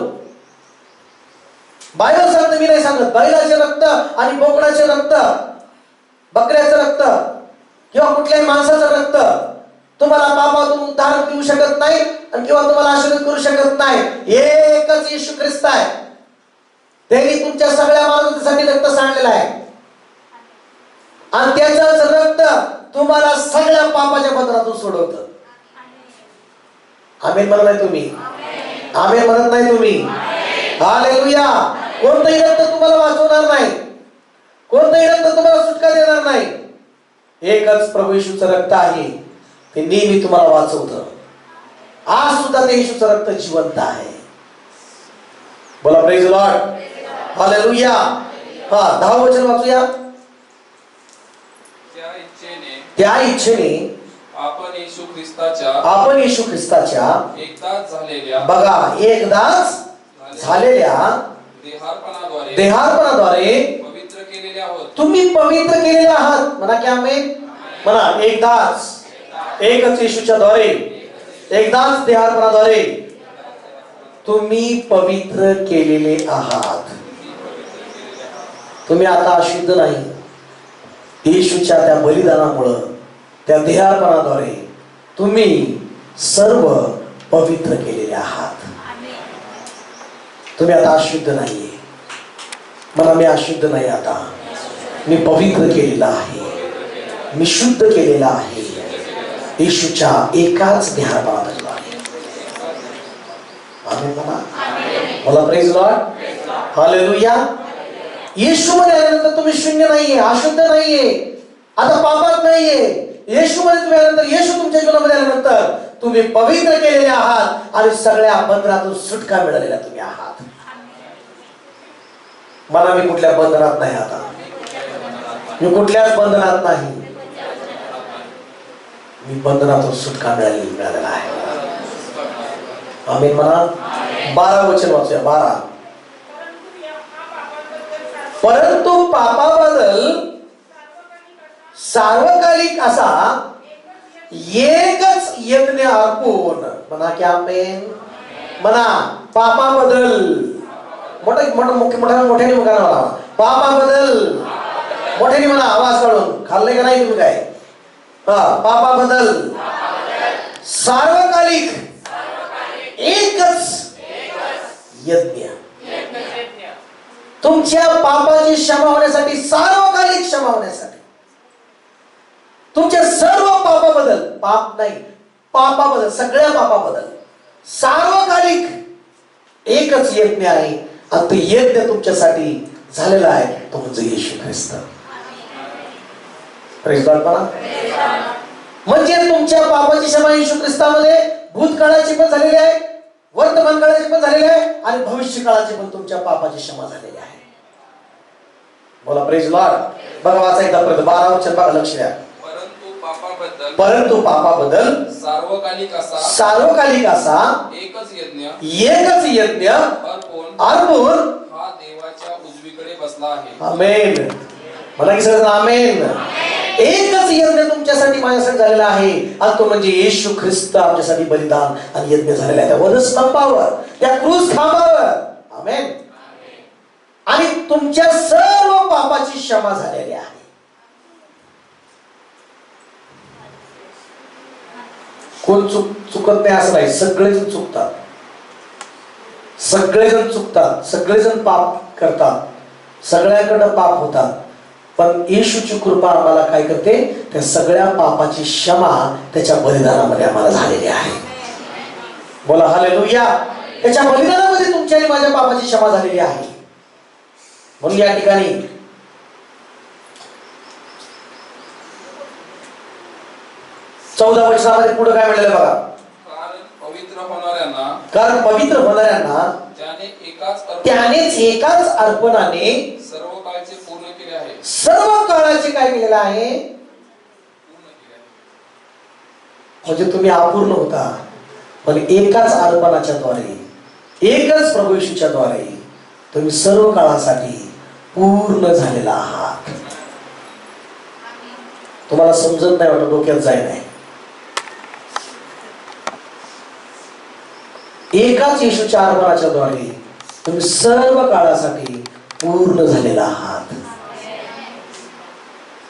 बायबल सांगते, मी नाही सांगत. बैलाचे रक्त आणि बोकडाचे रक्त, बकऱ्याचं रक्त किंवा कुठल्याही माणसाचं रक्त तुम्हाला पापातून उद्धार देऊ शकत नाही आणि किंवा तुम्हाला आशीर्वाद करू शकत नाही. एकच येशू ख्रिस्त आहे. त्यांनी तुमच्या सगळ्या माणसासाठी रक्त सांडलेलं आहे आणि त्याचंच रक्त तुम्हाला सगळ्या पापाच्या बंधनातून सोडवतं. आमेन म्हणत नाही तुम्ही? आमेन म्हणत नाही तुम्ही? हालेलुया. कोणतंही रक्त तुम्हाला वाचवणार नाही, कोणतंही रक्त तुम्हाला सुटका देणार नाही. एकच प्रभू येशूचं रक्त आहे, ते नेहमी तुम्हाला वाचवतं. आज सुद्धा ते येशूचं रक्त जिवंत आहे. बोला प्रेज लॉर्ड. हालेलुया. हा 10 वचन वाचूया. त्या इच्छेने आपण येशू ख्रिस्ताच्या एकदाच झालेल्या देहार्पणाद्वारे पवित्र केलेले आहोत. तुम्ही पवित्र केलेले आहात. म्हणा की आमेन. म्हणा एकदाच, एकच येशूच्या द्वारे, एकदाच देहार्पणाद्वारे तुम्ही पवित्र केलेले आहात. तुम्ही आता अशुद्ध नाही. येशूच्या त्या बलिदानामुळं, त्या देहार्पणाद्वारे तुम्ही सर्व पवित्र केलेले आहात. तुम्ही आता अशुद्ध नाहीये. मला मी अशुद्ध नाही, आता मी पवित्र केलेला आहे, मी शुद्ध केलेला आहे येशूच्या एकाच देहार्पणाद्वारे. आमेन म्हणा. मला प्रेज लॉर्ड. हालेलुया. येशूमध्ये आल्यानंतर तुम्ही शून्य नाहीये, अशुद्ध नाहीये, आता पापात नाहीये. येशूमध्ये तुम्ही आल्यानंतर, येशू तुमच्या जीवनामध्ये आल्यानंतर तुम्ही पवित्र केलेले आहात आणि सगळ्या बंधनातून सुटका मिळालेला तुम्ही आहात. मला मी कुठल्या बंधनात नाही, आता मी कुठल्याच बंधनात नाही. मी बंधनातून सुटका मिळालेला आहे. आमेन म्हणा. 12 वचन वाचूया. 12. परंतु पापाबद्दल सार्वकालिक असा एकच यज्ञ अर्पून. म्हणा की आमेन. म्हणा पापाबद्दल मोठ्याने म्हणा. पापाबद्दल मोठ्याने म्हणा, आवाज काढून. खाल्ले का नाही तुम्ही काय? पापाबद्दल सार्वकालिक एकच यज्ञ. तुमच्या पापाची क्षमा होण्यासाठी, सार्वकालिक क्षमा होण्यासाठी, तुमच्या सर्व पापाबद्दल, पाप नाही, पापाबद्दल, सगळ्या पापाबद्दल सार्वकालिक एकच यज्ञ आहे. आणि तो यज्ञ तुमच्यासाठी झालेला आहे, तो म्हणजे येशू ख्रिस्त. प्रेज लॉर्ड म्हणा. म्हणजे तुमच्या पापाची क्षमा येशू ख्रिस्तामध्ये भूतकाळाची पण झालेली आहे, वर्तमान काळाची पण झालेली आहे आणि भविष्य काळाची पण तुमच्या पापाची क्षमा झालेली आहे. बोला प्रेज लॉर्ड. बघा वाचा एकदा परत 12 वचन बघा, लक्ष द्या. परंतु पापाबद्दल सार्वकालिक असा एकच यज्ञ अर्पून हा देवाच्या उजवीकडे बसला आहे. आमेन. मला की सगळं आमेन. एकच यज्ञ तुमच्यासाठी, माझ्यासाठी झालेला आहे आणि तो म्हणजे येशू ख्रिस्त आमच्यासाठी बलिदान आणि यज्ञ झालेला आहे. त्या वधस्तंभावर, त्या क्रूस खांबावर. आमेन. आणि तुमच्या सर्व पापाची क्षमा झालेली आहे. कोण चुकत नाही असं नाही, सगळेजण चुकतात, सगळेजण चुकतात, सगळेजण पाप करतात, सगळ्यांकडे पाप होतात. पण येशूची कृपा आम्हाला काय करते? त्या सगळ्या पापाची क्षमा त्याच्या बलिदानामध्ये आम्हाला झालेली आहे. बोला हालेलुया. त्याच्या बलिदानामध्ये तुमच्या आणि माझ्या पापाची क्षमा झालेली आहे. म्हणून या ठिकाणी चौदा वचनामध्ये पुढे काय म्हणलेलं बघा. कारण पवित्र होणाऱ्यांना त्यानेच एकाच अर्पणाने सर्व काळचे पूर्ण केले आहे. सर्व काळाचे काय केलेलं आहे? म्हणजे तुम्ही अपूर्ण होता, पण एकाच अर्पणाच्या द्वारे, एकच प्रभू येशूच्या द्वारे तुम्ही सर्व काळासाठी पूर्ण झालेला आहात. तुम्हाला समजत नाही वाटत, डोक्यात जाय नाही. एकाच येशूच्या अर्पणाच्या द्वारे तुम्ही सर्व काळासाठी पूर्ण झालेला आहात.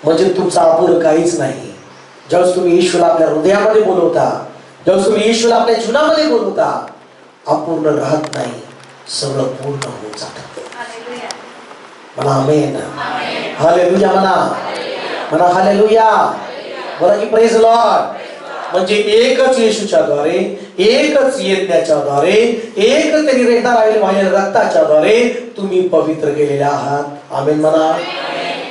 म्हणजे तुमचा अपूर्ण काहीच नाही. ज्यावेळेस तुम्ही येशूला आपल्या हृदयामध्ये बोलवता, ज्यावेळेस तुम्ही येशूला आपल्या जीवनामध्ये बोलवता, अपूर्ण राहत नाही, सगळं पूर्ण होऊन जातं. म्हणा आमेन. हालेलुया म्हणा. म्हणा हालेलुया. बोला की प्रेज लॉर्ड. म्हणजे एकच येशूच्या द्वारे, एकच यज्ञाच्या द्वारे, एक त्यांनी रेखा राहिले माझ्या रक्ताच्या द्वारे तुम्ही पवित्र केलेले आहात. आमेन म्हणा.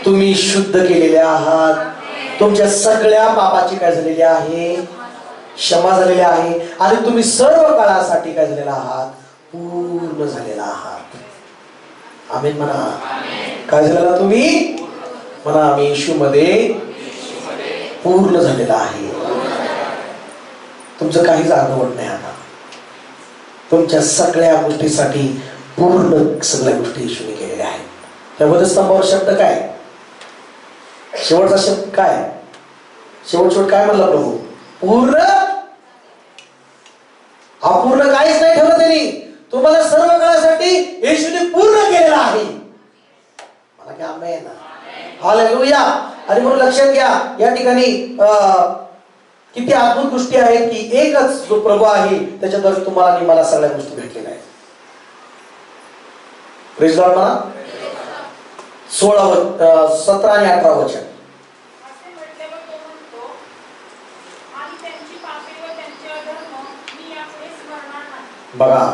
तुम्ही शुद्ध केलेले आहात. तुमच्या सगळ्या पापाची काय झालेली आहे, क्षमा झालेली आहे. आणि तुम्ही सर्व काळासाठी काय झालेला आहात, पूर्ण झालेला आहात. आमेन म्हणा. काय झालेला तुम्ही म्हणा, आम्ही येशूमध्ये पूर्ण झालेला आहे. तुमचं काहीच अर्धवट नाही. आता तुमच्या सगळ्या गोष्टीसाठी पूर्ण सगळ्या गोष्टी येशूने केलेल्या आहेत. त्यामध्ये स्तंभावर शब्द काय, शेवटचा शब्द काय, शेवट काय म्हणला प्रभू, पूर्ण. अपूर्ण काहीच नाही ठेवलं त्यांनी. तुम्हाला सर्व काळासाठी येशूने पूर्ण केलेला आहे. मला काय आमेन. हालेलुया. आणि म्हणून लक्षात घ्या, या ठिकाणी किती अद्भुत गोष्टी आहेत की एकच जो प्रभू आहे त्याच्याद्वारे तुम्हाला आणि मला सगळ्या गोष्टी भेटलेल्या आहेत. प्रेज लॉर्ड म्हणा. 17 आणि 18 वचन. बघा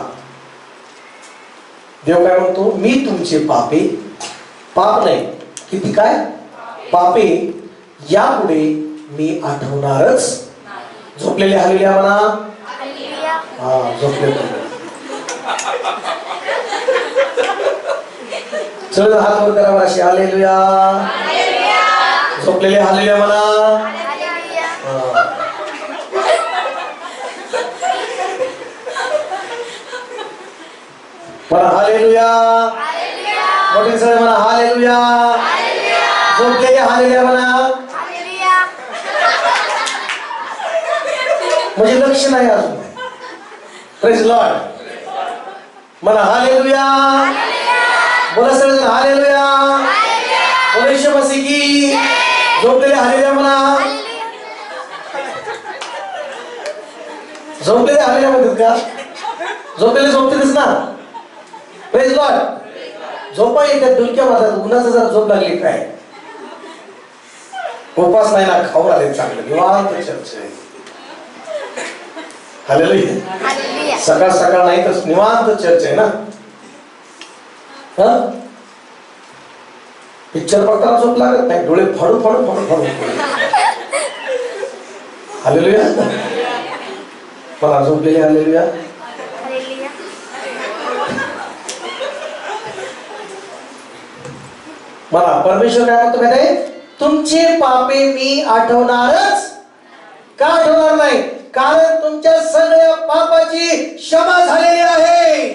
देव काय म्हणतो, मी तुमचे पापे, पाप नाही किती काय पापे यापुढे मी आठवणारच. झोपलेले हालेलुया म्हणा. हा झोपलेले. चल हात वर करा असे हालेलुया. झोपलेले हालेलुया म्हणा. म्हणा हालेलुया. मोठे सगळे म्हणा हालेलुया. झोपलेले हालेलुया म्हणा. म्हणजे लक्ष नाही अजून. प्रेज लॉर्ड म्हणा हालेलुया. बोला सगळे हालेलुया. बोला येशू मसीह की. झोपलेले हालेलुया म्हणा. झोपलेले हालेलुया म्हणतात का, झोपलेले झोपतेच ना. Praise Lord. झोपा येतात डुलक्या मारतात. उन्हाचं जरा झोप लागली काय, उपास नाही ना, खाऊन आले चांगलं निवांत चर्च आहे. हालेलुया. सकाळ सकाळ नाही तर निवांत चर्च आहे ना. पिक्चर बघताना झोप लागत नाही, डोळे फाडू फाडू फाडू फाडू. हालेलुया. मला झोपलेले हालेलुया. मला परमेश्वर काय म्हणतो माहिती आहे, तुमचे पापे मी आठवणारच. का आठवणार नाही, कारण तुमच्या सगळ्या पापाची क्षमा झालेली आहे.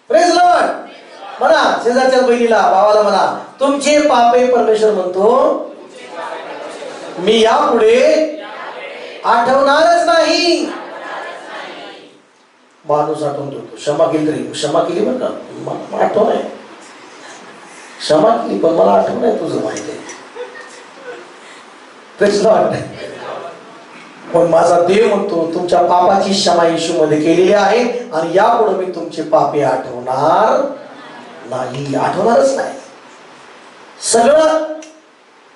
Praise Lord. म्हणा शेजारच्या बहिणीला, भावाला म्हणा, तुमचे पापे परमेश्वर म्हणतो मी यापुढे आठवणारच नाही. माणूस आठवून देतो, क्षमा केली तरी, क्षमा केली बरं का, आठवण आहे, क्षमा केली पण मला आठवण आहे तुझं माहिती आहे. Praise Lord. पण माझा देव म्हणतो तुमच्या पापाची क्षमा येशू मध्ये केलेली आहे आणि यापुढे मी तुमचे पापे आठवणार नाही, आठवणारच नाही. सगळं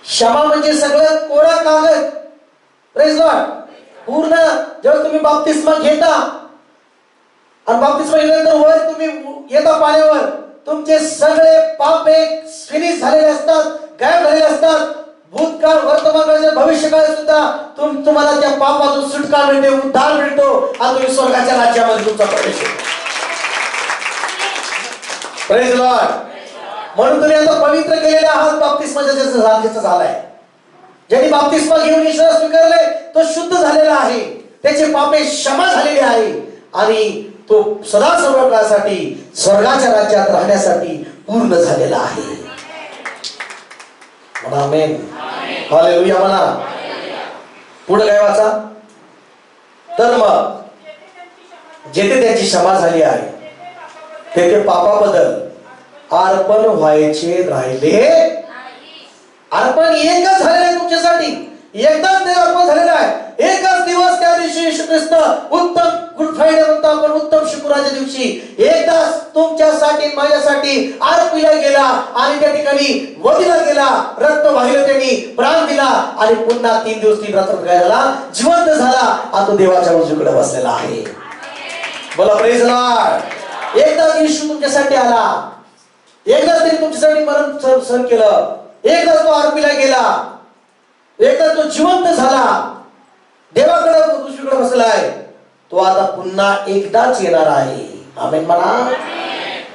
क्षमा म्हणजे सगळं कोरा कागद. Praise Lord. पूर्ण जेव्हा तुम्ही बाप्तिस्मा घेता आणि बाप्तिस्मा घेतल्यानंतर वर तुम्ही येता पाण्यावर, तुमचे सगळे पापे फिनिश झालेले असतात, गायब झालेले असतात. भूतकाळ, वर्तमान काळ, भविष्यकाळ सुद्धा तुम्हाला त्या पापातून सुटका मिळते, उद्धार मिळतो आणि तुम्ही स्वर्गाच्या राज्यामध्ये तुमचा प्रवेश होतो. Praise Lord. म्हणून तुम्ही आता पवित्र केलेले आहात बाप्तिस्माच्या झालाय. ज्यांनी बाप्तिस्मा घेऊन ईश्वर स्वीकारले तो शुद्ध झालेला आहे, त्याचे पापे क्षमा झालेले आहे आणि तो सदा सर्व काळासाठी स्वर्गाच्या राज्यात राहण्यासाठी पूर्ण झालेला आहे. म्हणा आमेन. हालेलुया म्हणा. पुढे काय वाचा, तर मग जेथे त्यांची क्षमा झाली आहे तेथे पापाबद्दल अर्पण व्हायचे राहिले. अर्पण एकच झालेलं आहे तुमच्यासाठी. एकदाच देह अर्पण झालेला आहे. एकच दिवस त्या दिवशी येशू ख्रिस्त उत्तम गुड फ्रायडे म्हणतो आपण, उत्तम शुक्रवारच्या दिवशी एकदाच तुमच्यासाठी माझ्यासाठी अर्पिला गेला आणि त्या ठिकाणी वधीला गेला, रक्त वाहिलं, त्यांनी प्राण दिला आणि पुन्हा 3 दिवस 3 रात्र काय झाला, जिवंत झाला. आता तो देवाच्या उजवीकडे बसलेला आहे. बोला प्रेज लॉर्ड. एकदाच येशू तुमच्यासाठी आला, एकदाच त्यांनी तुमच्यासाठी मरण सहन केलं, एकदाच तो अर्पिला गेला, एकदा तो जिवंत झाला, देवाकडे उजवीकडे बसलाय. तो आता पुन्हा एकदाच येणार आहे. आमेन म्हणा.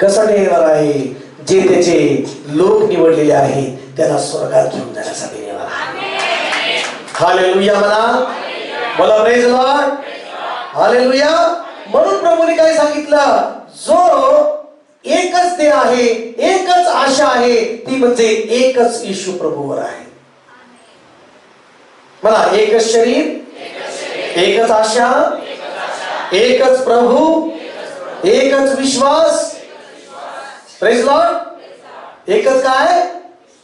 कसा येणार आहे? जे त्याचे लोक निवडलेले आहेत त्याला स्वर्गात घेऊन जाण्यासाठी येणार आहे. हालेलुया म्हणा. बोला प्रेज लॉर्ड. हालेलुया. म्हणून प्रभूने काय सांगितलं, जो एकच देह आहे, एकच आशा आहे, ती म्हणजे एकच येशू प्रभूवर आहे. मला एकच शरीर, एकच आशा, एकच प्रभू, एकच विश्वास. Praise Lord. एकच काय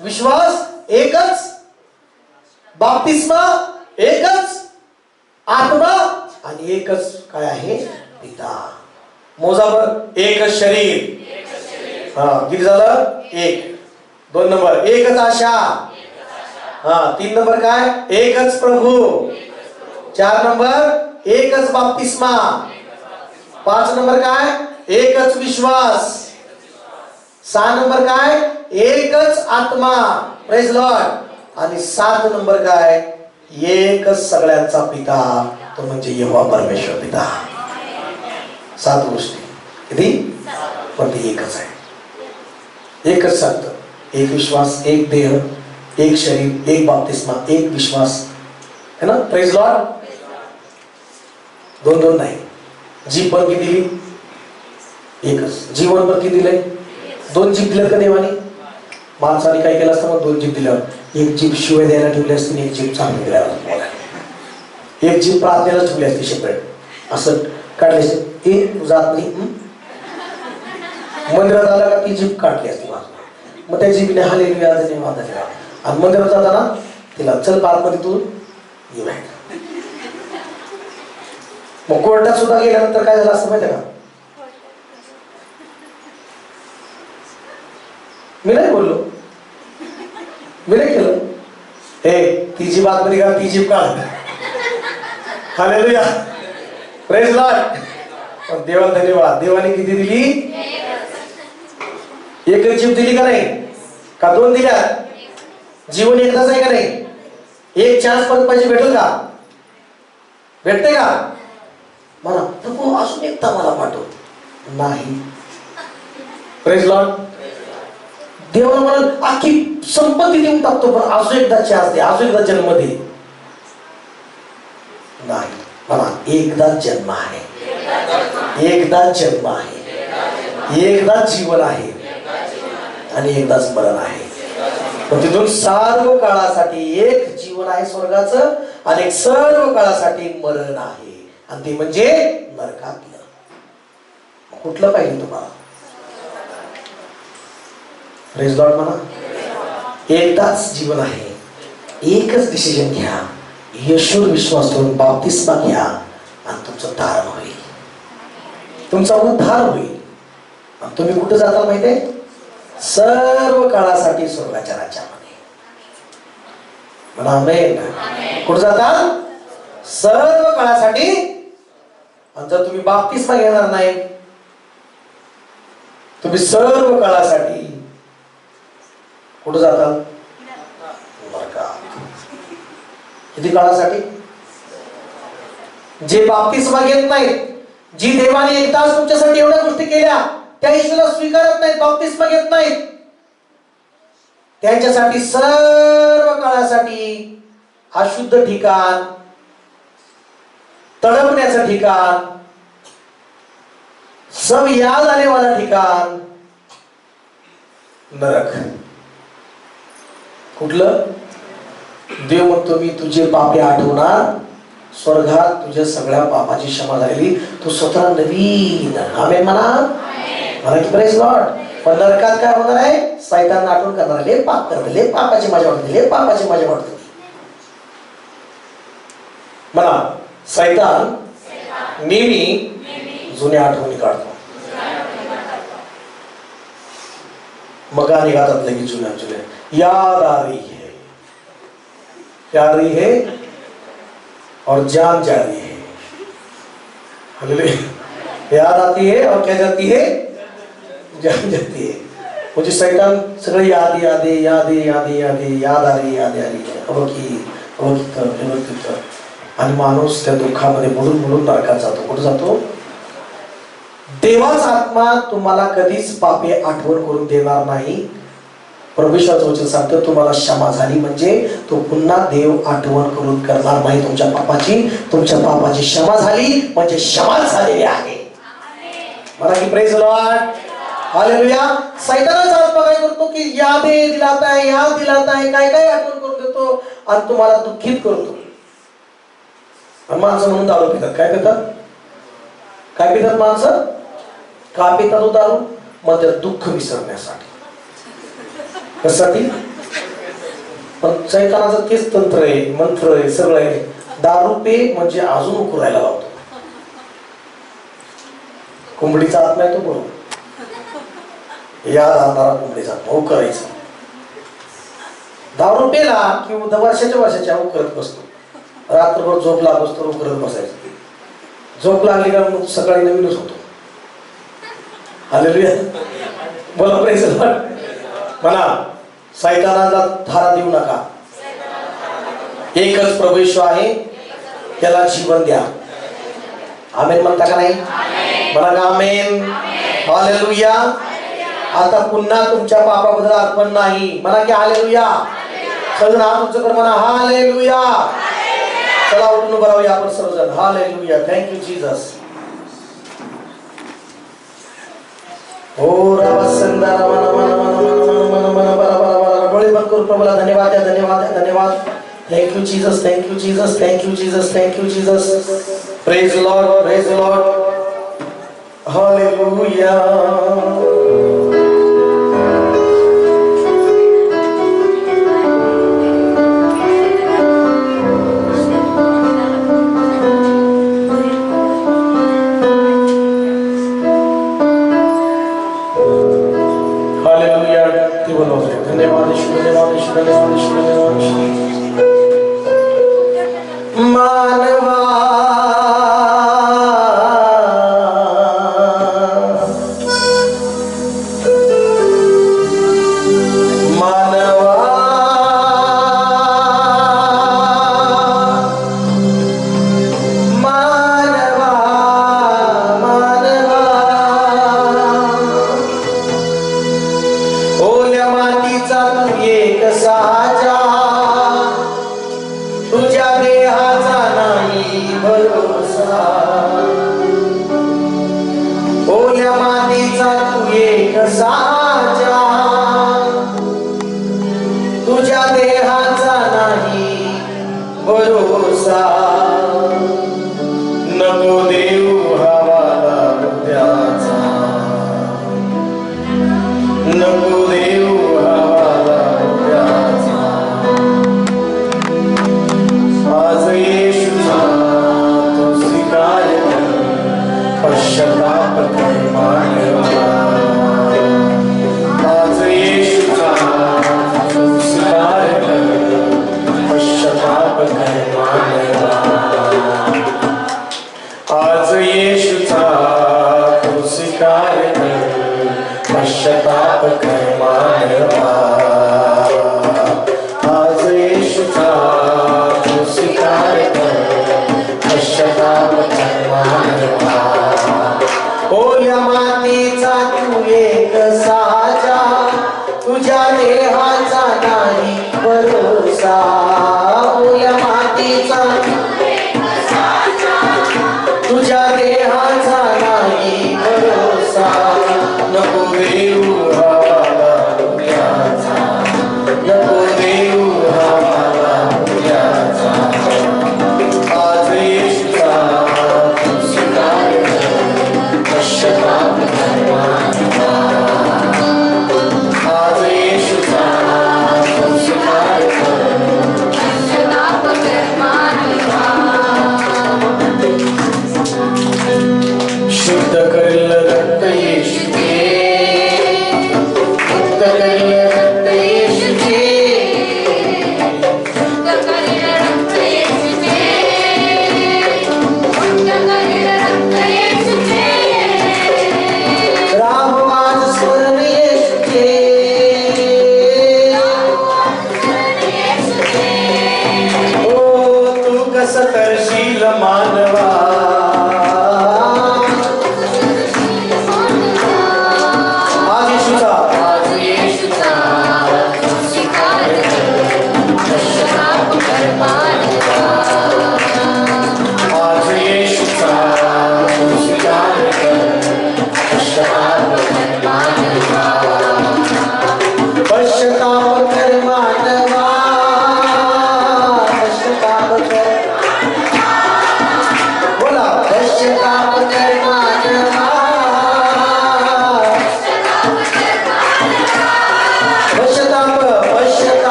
विश्वास, एकच बाप्तिस्मा, एकच आत्मा आणि एकच काय आहे पिता. मोजावर. एकच शरीर. किती झालं? 1. 2 नंबर एकच आशा. 3 नंबर काय? एकच प्रभू. 4 नंबर एकच बाप्तिस्मा. 5 नंबर काय? एकच विश्वास. 6 नंबर काय? एकच आत्मा. Praise Lord. आणि 7 नंबर काय? एकच सगळ्यांचा पिता, तो म्हणजे यहोवा परमेश्वर पिता. 7 गोष्टी. किती? पण ती एकच आहे. एकच सांगतं. एक विश्वास, एक देह, एक शरीर, एक बाप्तिस्मा, एक विश्वास, है ना. Praise Lord. 2 नाही. जीभ पण किती दिली? एकच. जीवन पण किती दिलंय? 2 जीभ दिलं का देवाने? माणसाने काय केलं असतं मग? 2 जीभ दिल्यावर. एक जीभ शिवाय द्यायला ठेवली असती, एक जीभ चांगली द्यायला, एक जीभ प्रार्थनेला ठेवली असती सेपरेट. असं काढले जात नाही. मंदिरात आला का ती जीभ काढली असती माझं. मग त्या जीभीने हालेलुया धन्यवाद आणि मंदिरात जाताना तिला चल पार्कमध्ये तू ये. मग कोर्टात सुद्धा गेल्यानंतर काय झालं असं माहिती का? मी नाही बोललो, मी नाही केलं. हे ती जीभ आतमध्ये का, ती जीभ काढ. हालेलुया. Praise Lord. पण देवाला धन्यवाद. देवाने किती दिली? एकच जीभ दिली का नाही? का 2 दिल्या? जीवन एकदाच आहे का नाही? एक चान्स परत पाहिजे, भेटेल का? भेटते का? म्हणा प्रभू अजून एकदा मला पाठव. नाही. Praise Lord. देवाला म्हणाल अख्खी संपत्ती देऊन टाकतो, पण अजून एकदा चान्स दे, अजून एकदा जन्म दे. नाही. म्हणा एकदाच जन्म आहे, एकदाच जन्म आहे, एकदाच जीवन आहे आणि एकदाच मरण आहे. पण तिथून सर्व काळासाठी एक जीवन आहे स्वर्गाचं आणि सर्व काळासाठी मरण आहे, आणि ते म्हणजे नरकातलं. कुठलं पाहिजे तुम्हाला? प्रेज लॉर्ड म्हणा. एकदाच जीवन आहे, एकच डिसिजन घ्या, येशूवर विश्वास ठेवून बाप्तिस्मा घ्या आणि तुमचं तारण होईल, तुमचा उद्धार होईल. आणि तुम्ही कुठे जाता माहितीये? सर्व काळासाठी स्वर्गाच्या राज्यामध्ये. म्हणा आमेन. कुठे जाता? सर्व काळासाठी. आणि जर तुम्ही बाप्तिस्मा घेणार नाही, तुम्ही सर्व काळासाठी कुठे जाता? किती काळासाठी? जे बाप्तिस्मा घेत नाहीत, जी देवाने एकदाच तुमच्यासाठी एवढ्या गोष्टी केल्या, त्या ईश्वराला स्वीकारत नाहीत, बाप्तिस्मा घेत नाहीत, त्यांच्यासाठी सर्व काळासाठी अशुद्ध ठिकाण, तडपण्याचं ठिकाण, सब याद आने वाला ठिकाण नरक. कुठलं? देव म्हणतो मी तुझे पापे आठवणार, स्वर्गात तुझ्या सगळ्या पापाची क्षमा झालेली, तू स्वतः नवीन. आमेन म्हणा. म्हणा की प्रेज लॉर्ड. पण नरकात काय होणार आहे? सैतान आठवण करणार, ले पाप करते, ले पापाची मजा वाटते, ले पापाची मजा वाटते. म्हणा, सैतान नेहमी जुन्या आठवणी काढतो. मग गाणी गातात लगेच जुन्या जुन्या. याद आ रही है, प्यारी है और जान जा रही है. हालेलुया. याद आती है और क्या जाती है, जान जाती है. म्हणजे शैतान सगळे याद याद याद याद याद याद आ रही याद आ रही है. आणि माणूस त्या दुःखामध्ये बुडून बुडून नरकात जातो. कुठं जातो? देवाचा आत्मा तुम्हाला कधीच पापे आठवण करून देणार नाही. परमेश्वराचं वचन सांगतं तुम्हाला क्षमा झाली म्हणजे तो पुन्हा देव आठवण करून करणार नाही तुमच्या पापाची. तुमच्या पापाची क्षमा झाली म्हणजे क्षमा झालेली आहे. मला की प्रेज लॉर्ड. हालेलुया. सैतानाचा आत्मा काय करतो की यादे दिलाता है, याद दिलाता है, काय काय आठवण करून देतो आणि तुम्हाला दुःखित करतो. आणि माणसं म्हणून दारू पितात. काय पितात? काय पितात माणसं? का पितात तो दारू? मग त्या दुःख विसरण्यासाठी. कशासाठी? पण शैतानाचं तेच तंत्र आहे, मंत्र आहे, सगळं आहे. दारू पे म्हणजे अजून उकरायला लावतो. कोंबडीचा आत्मा आहे तो बरोबर. याद आणणारा कोंबडीचा आत्मा उकरायचा. दारू पेला की वर्षाच्या उकरत बसतो. रात्रभर झोप लागत असतो, उकरत बसायचं. झोप लागली का मग सकाळी नवीनच होतो. हालेलुया. बोला प्रेज लॉर्ड. म्हणा, शैतानाला थारा देऊ नका. एकच प्रभू येशू आहे, त्याला जीवन द्या. आमेन म्हणता का नाही? म्हणा का आमेन. हालेलुया. आता पुन्हा तुमच्या पापाबद्दल अर्पण नाही. म्हणा की हालेलुया. सगळं नाव तुमचं कर. म्हणा हालेलुया. चला उठून उभं राहूया आपण सर्वजण. हालेलुया. Thank you Jesus. हो रावसंदारा मना मना मना मना मना मना बरा बरा बरा. डोळे बंद करून प्रभूला धन्यवाद द्या, धन्यवाद द्या, धन्यवाद. Thank you Jesus, thank you Jesus, thank you Jesus, thank you Jesus. Praise Lord, praise Lord. Hallelujah. मानवा मानवा मानवा मानवा. ओल्या मातीचा तू एक साजा, तुझ्या देहाचा नाही भरोसा. ओल्या मातीचा तू एक साजा, तुझ्या देहाचा नाही भरोसा. नको देऊ हवाला उद्याचा, नको देऊ हवाला उद्याचा. आज येशूचा तो स्वीकार कर, पश्चाताप कर मानवा. आज येशूचा तो स्वीकार कर, पश्चाताप कर मानवा. आज येशूचा तो स्वीकार कर, पश्चाताप कर मानवा. आज येशूचा तो स्वीकार कर, पश्चाताप कर मानवा. ओल्या मातीचा तू एक साजा, तुझ्या देहाचा नाही भरोसा. ओल्या मातीचा तुझ्या देहाचा नाही भरोसा. नको देऊ हवाला उद्याचा, नको देऊ हवाला उद्याचा. आज येशूचा तू स्वीकार कर, पश्चाताप कर मानवा. आज येशूचा तू स्वीकार कर,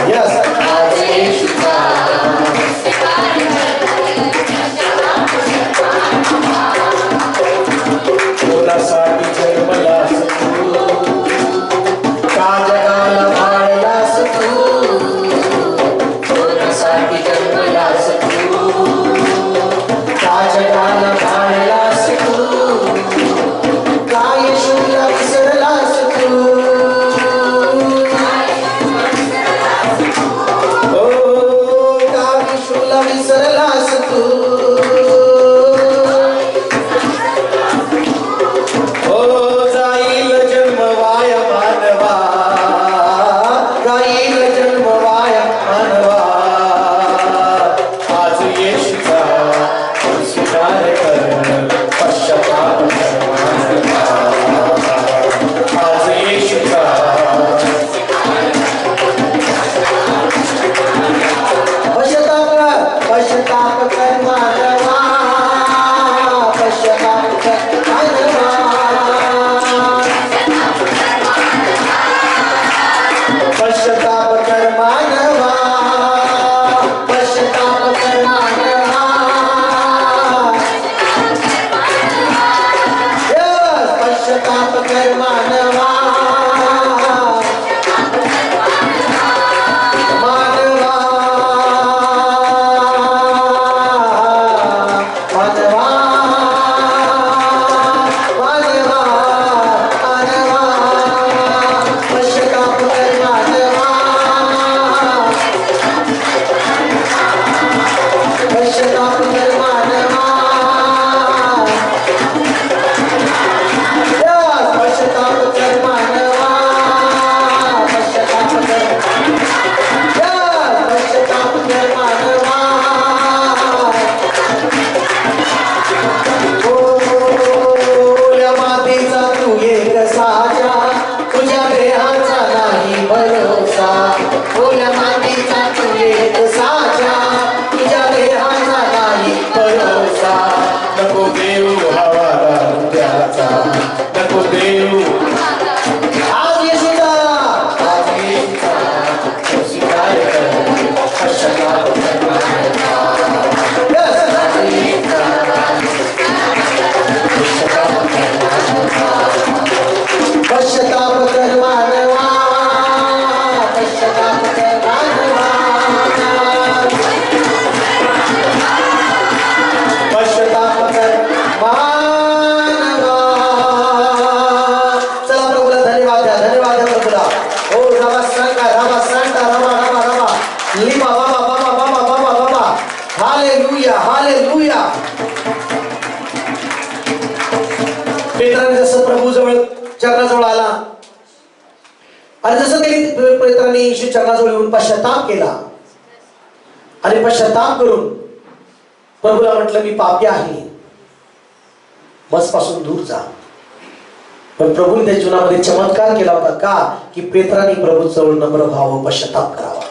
Yes. कोणासाठी जन्मलास तू, का जगाला भाळलास तू, कोणासाठी जन्मलास तू, का जगाला भाळलास तू, काय येशूला विसरलास तू, ओ का येशूला विसरलास तू, पेत्राने जसं प्रभू जवळ चरणाजवळ आला आणि जसं त्यांनी पेत्राने येशू चरणाजवळ येऊन पश्चाताप केला आणि पश्चाताप करून प्रभूला म्हटलं मी पापी आहे, मजपासून दूर जा. पण प्रभूने त्या जीवनामध्ये चमत्कार केला होता का की पेत्राने प्रभू जवळ नम्र व्हावं, पश्चाताप करावा.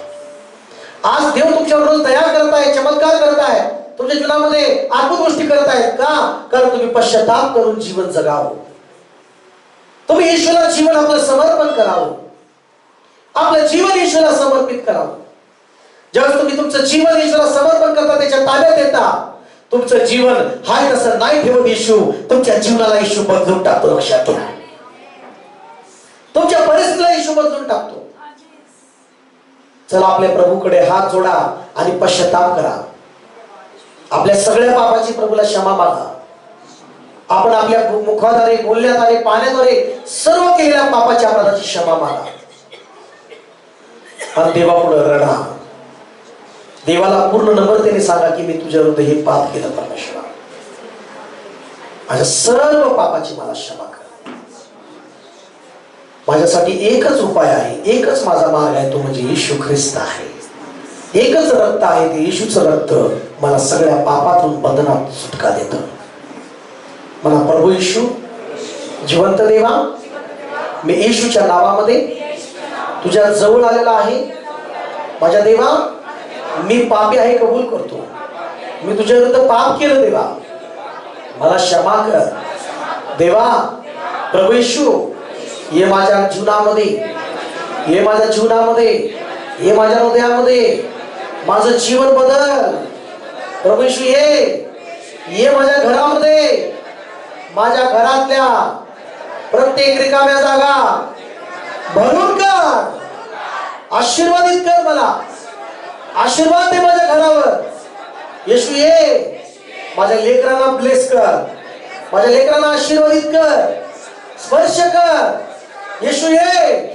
आज देव तुमच्यावर रोज दया करत आहे, चमत्कार करत आहे, तुमच्या जीवनामध्ये अद्भुत गोष्टी करत आहेत का? कारण तुम्ही पश्चाताप करून जीवन जगावं. तुम्ही ईश्वराला जीवन आपलं समर्पण करावं, आपलं जीवन ईश्वराला समर्पित करावं. ज्यावेळेस तुम्ही तुमचं जीवन ईश्वराला समर्पण करता, त्याच्या ताब्यात येता, तुमचं जीवन हाय तसं नाही ठेवत येशू, तुमच्या जीवनाला येशू बदलून टाकतो. लक्षात ठेवा, तुमच्या परिस्थितीला येशू बदलून टाकतो. चला आपल्या प्रभूकडे हात जोडा आणि पश्चाताप करा. आपल्या सगळ्या पापाची प्रभूला क्षमा मागा. आपण आपल्या मुखाद्वारे, बोलण्याद्वारे, पाण्याद्वारे सर्व केलेल्या पापाच्या अपराधाची क्षमा मागा आणि देवापुढे रडा. देवाला पूर्ण नम्रतेने सांगा की मी तुझ्या विरुद्ध हे पाप केलं परमेश्वरा, माझ्या सर्व पापाची मला क्षमा कर. माझ्यासाठी एकच उपाय आहे, एकच माझा मार्ग आहे, तो म्हणजे येशू ख्रिस्त आहे. एकच रक्त आहे, ते येशूचं रक्त मला सगळ्या पापातून बंधनात सुटका देतं. मला प्रभू येशू, जिवंत देवा, मी येशूच्या नावामध्ये तुझ्या जवळ आलेला आहे. माझ्या देवा, मी पापी आहे कबूल करतो, मी तुझ्या विरुद्ध पाप केलं देवा, मला क्षमा कर. देवा प्रभू येशू, ये माझ्या जीवनामध्ये ये माझ्या जीवनामध्ये, ये माझ्या हृदयामध्ये, माझं जीवन बदल. प्रभू येशू ये माझ्या घरामध्ये, माझ्या घरातल्या प्रत्येक रिकाम्या जागा भरून कर, आशीर्वादित कर मला, आशीर्वाद दे माझ्या घरावर. येशू ये माझ्या लेकरांना ब्लेस कर, माझ्या लेकरांना आशीर्वादित कर, स्पर्श कर. येशू ये.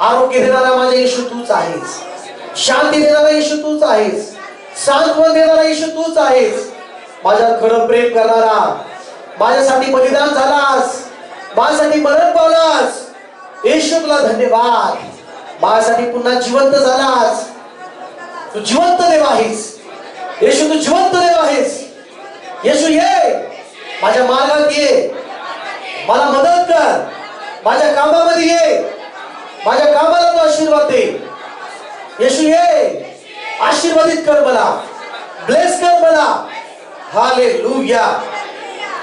आरोग्य देणारा माझा येशू तूच आहेस, शांती देणारा येशू तूच आहेस, सांत्वन देणारा येशू तूच आहेस. माझ्यावर खरं प्रेम करणारा, माझ्यासाठी बलिदान झालास, माझ्यासाठी मरण पावलास. येशू तुला धन्यवाद. माझ्यासाठी पुन्हा जिवंत झालास. तू जिवंत देव आहेस येशू, तू जिवंत देव आहेस. येशू ये माझ्या मार्गात ये, मला मदत कर, माझ्या कामामध्ये ये, माझ्या कामाला तू आशीर्वाद दे. येशू ये, आशीर्वादित कर मला, ब्लेस कर मला. हालेलुया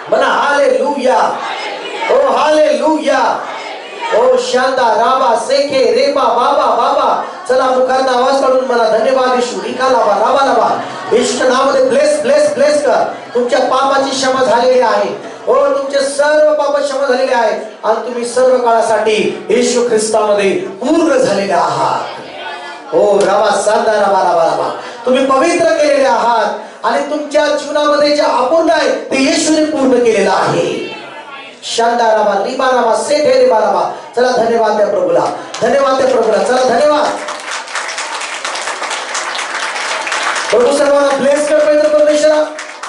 म्हणा, हालेलुया. ओ हालेलुया. ओ शांता राबा सेखे रेबा बाबा बाबा. चला मुखात आवाज काढून मला धन्यवाद येशू, निकालाबा राबा राबा. येशूच्या नावामध्ये ब्लेस ब्लेस ब्लेस कर. तुमच्या पापाची क्षमा झालेली आहे. हो, तुमचे सर्व पाप क्षमा झालेले आहे आणि तुम्ही सर्व काळासाठी येशू ख्रिस्तामध्ये पूर्ण झालेले आहात. हो राबा सांदा राबा राबा राबा. तुम्ही पवित्र केलेले आहात आणि तुमच्या जीवनामध्ये जे अपूर्ण आहे ते येशूने पूर्ण केलेलं आहे. शांताराबा रिबाराबा सेठे रिबाराबा. चला धन्यवाद त्या प्रभूला, धन्यवाद त्या प्रभूला. चला धन्यवाद. प्रभू सर्वांना ब्लेस कर. पवित्र परमेश्वरा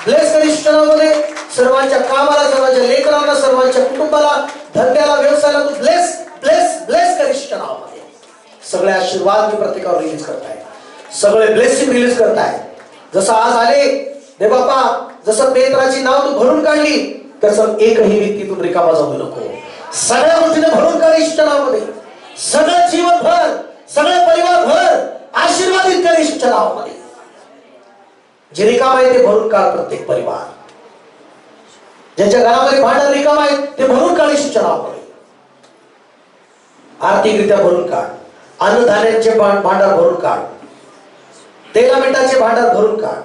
ब्लेस कर येशूच्या नावामध्ये. सर्वांच्या कामाला, सर्वांच्या लेकरांना, सर्वांच्या कुटुंबाला, धंद्याला, व्यवसायाला तू ब्लेस ब्लेस ब्लेस कर येशूच्या नावामध्ये. सगळे आशीर्वाद मी प्रत्येकावर रिलीज करताय, सगळे ब्लेसिंग रिलीज करताय. जसं आज आले दे बापा, जसं पेत्राची नाव तू भरून काढली तसं एकही व्यक्तीतून रिकामा जाऊ नको. सगळ्या गोष्टीने भरून काढ येशूच्या नावामध्ये. सगळं जीवन भर, सगळं परिवार भर, आशीर्वादित कर येशूच्या नावामध्ये. जे रिकाम आहे ते भरून काढ. प्रत्येक परिवार ज्यांच्या घरामध्ये भांडार रिकाम आहे ते भरून काढ येशूच्या नावामध्ये. आर्थिकरित्या भरून काढ. अन्नधान्याचे भांडार भरून काढ. तेला मिठाचे भांडार भरून काढ.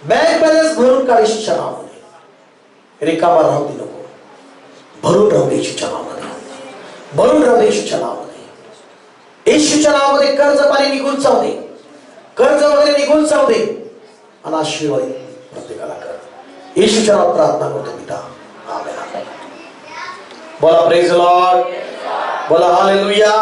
बँक बॅलन्स भरून काढ येशूच्या नावामध्ये. रिकामा राहू दे नको, भरून राहू दे येशूच्या नावामध्ये, भरून राहू दे येशूच्या नावामध्ये. येशूच्या नावामध्ये कर्ज पाणी निघून जाऊ दे, कर्ज वगैरे निघून जाऊ दे आणि आशीर्वाद प्रत्येकाला कर. येशूच्या नावात प्रार्थना करतो पिता, आमेन. बोला प्रेज द लॉर्ड, बोला हालेलुया.